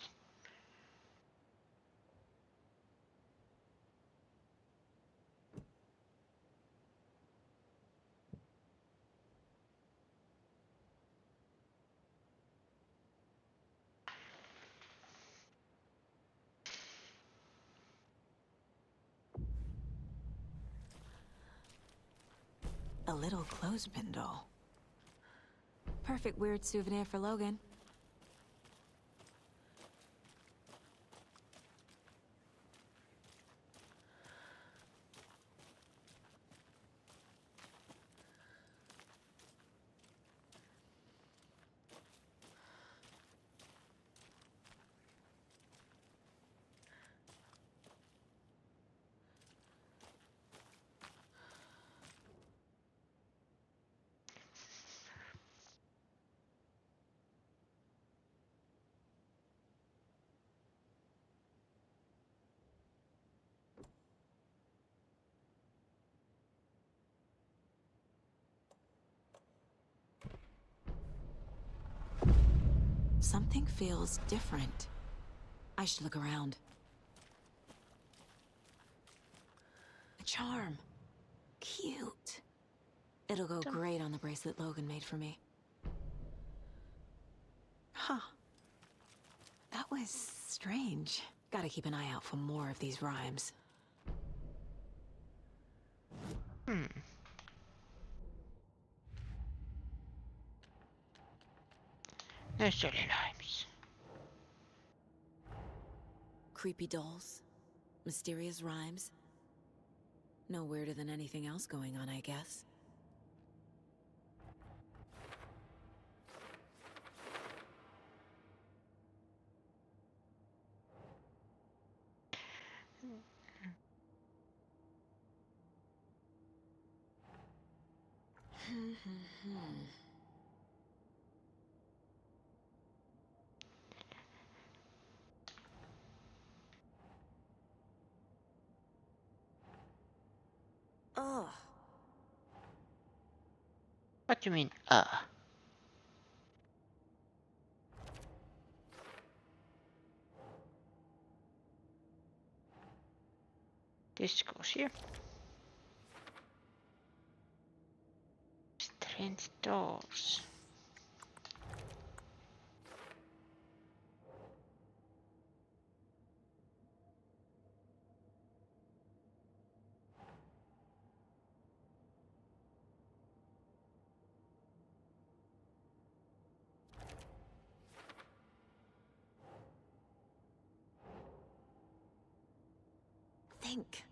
A little clothespin doll. Perfect weird souvenir for Logan. Something feels different. I should look around. A charm. Cute. It'll go great on the bracelet Logan made for me. Huh. That was strange. Gotta keep an eye out for more of these rhymes. Nursery rhymes. Creepy dolls. Mysterious rhymes. No weirder than anything else going on, I guess. Ugh. What do you mean, This goes here. Strange doors. Think.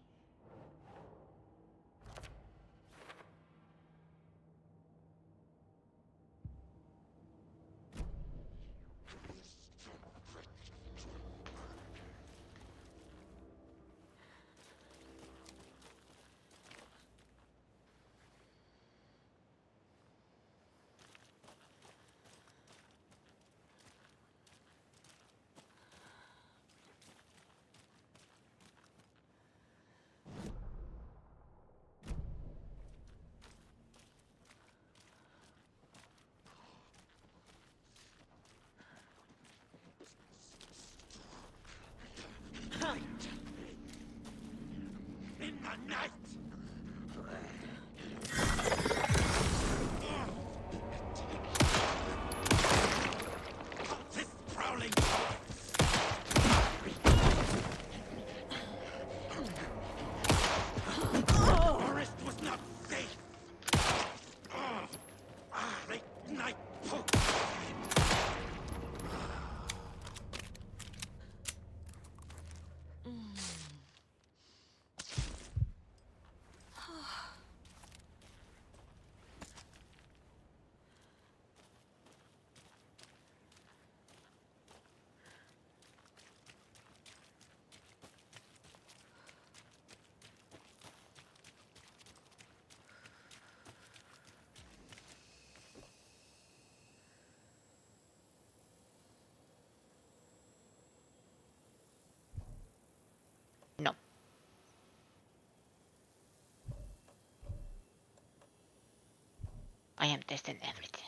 In the night! This prowling forest was not safe! Late night poke! No. I am testing everything.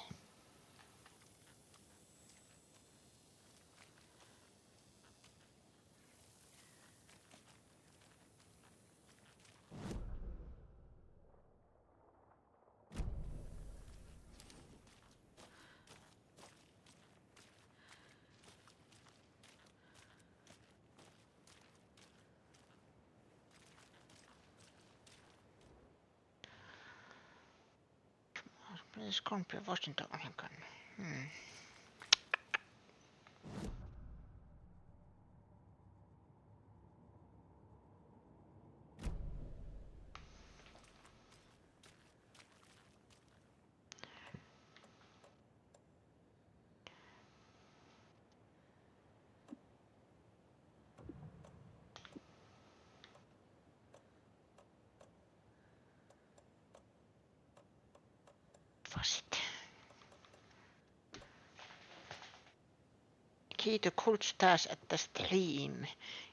Scorpio Washington ainakaan. Was it? Key to cult stars at the stream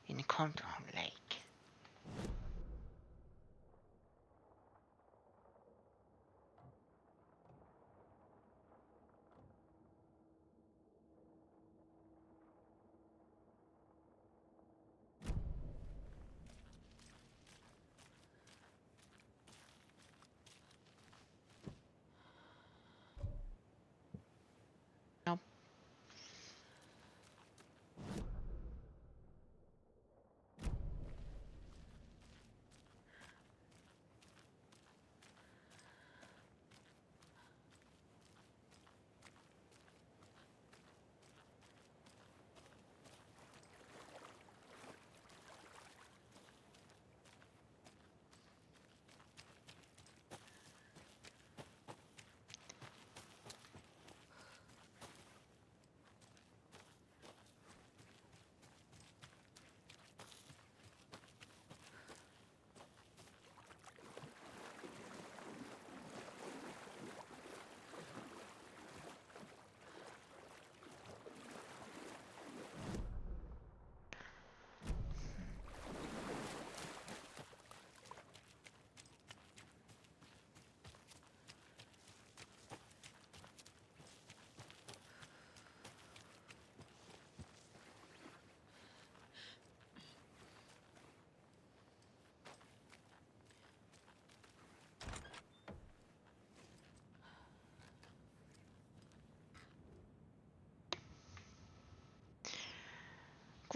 in Control Lake. No.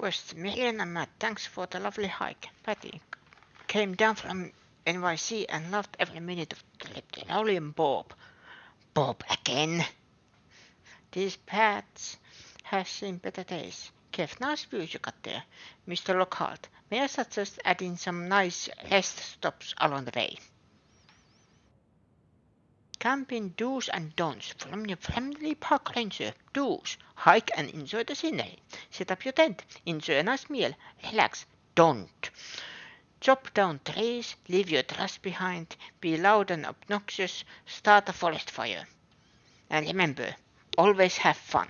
Quest Million and Matt, thanks for the lovely hike. Patty came down from NYC and loved every minute of the trip. Linoleum Bob. Bob again. These paths have seen better days. Kev, nice view you got there. Mr. Lockhart, may I suggest adding some nice rest stops along the way? Camping do's and don'ts from your friendly park ranger. Do's: hike and enjoy the scenery. Set up your tent, enjoy a nice meal, relax. Don't: chop down trees, leave your trash behind, be loud and obnoxious, start a forest fire. And remember, always have fun.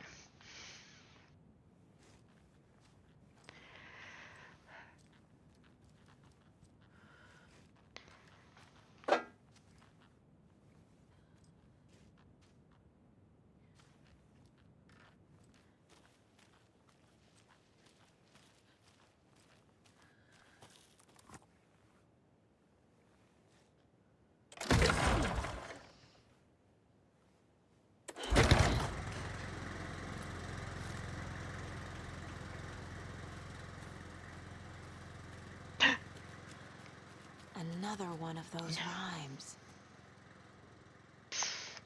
Another one of those rhymes.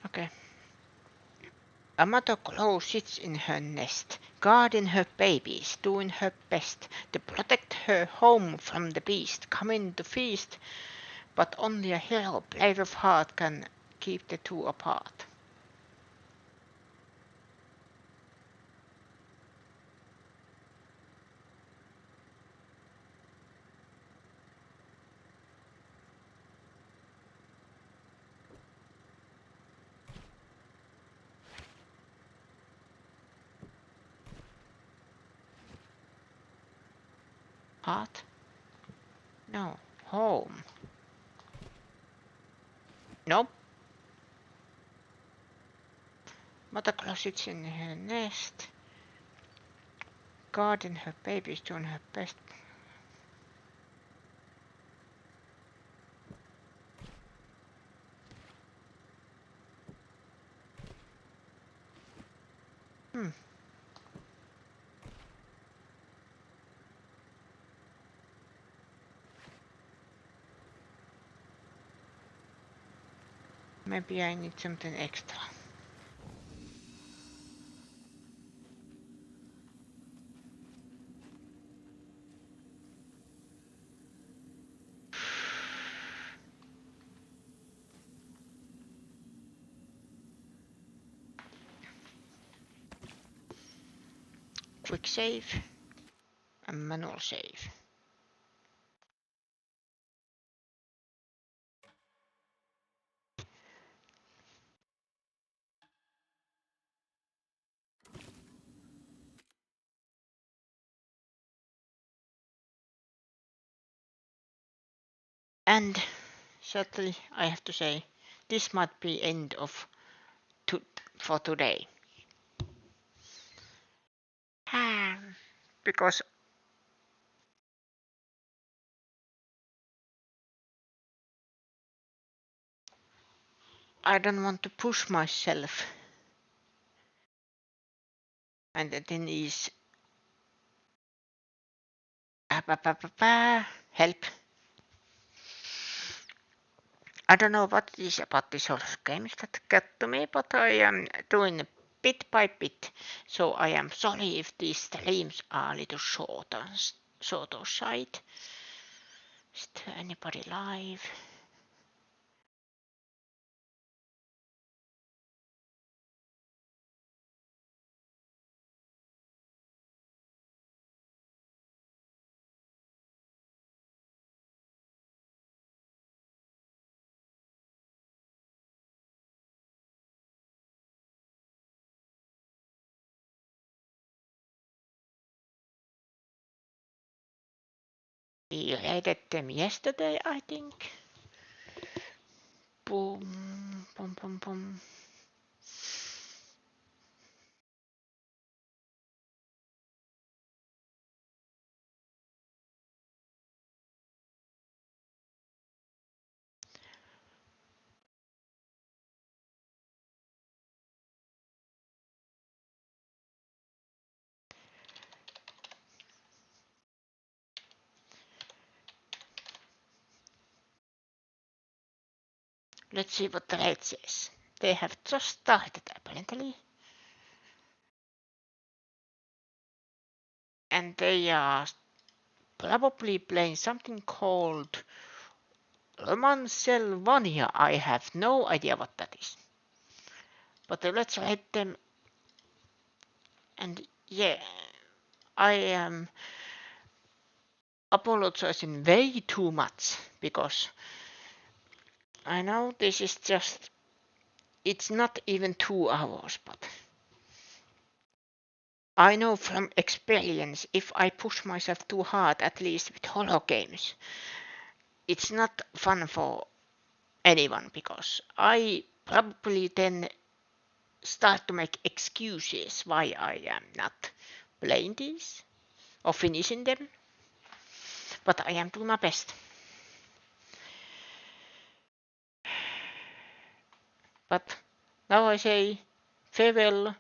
Okay. A mother crow sits in her nest, guarding her babies, doing her best to protect her home from the beast coming to feast, but only a hero brave of heart can keep the two apart. Heart? No. Home. Nope. Mother crow sits in her nest, guarding her babies, doing her best. Maybe I need something extra. Quick save and manual save. And sadly, I have to say, this might be end of for today. Because I don't want to push myself. And the thing is, help. I don't know what it is about these horror games that get to me, but I am doing bit by bit. So I am sorry if these streams are a little shorter side. Is there anybody live? We raided them yesterday, I think. Boom, boom, boom, boom. Let's see what the rate says. They have just started, apparently. And they are probably playing something called Romancelvania. I have no idea what that is. But let's rate them. And yeah, I am apologizing way too much because I know this is just, it's not even 2 hours, but I know from experience if I push myself too hard, at least with horror games, it's not fun for anyone because I probably then start to make excuses why I am not playing these or finishing them, but I am doing my best. But now I say farewell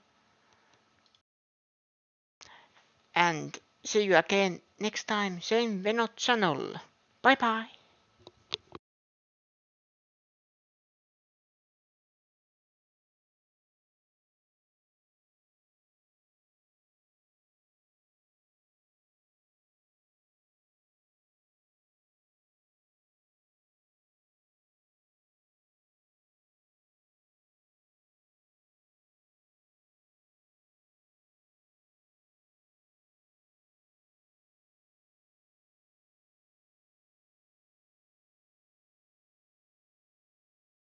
and see you again next time, same Venot channel. Bye bye.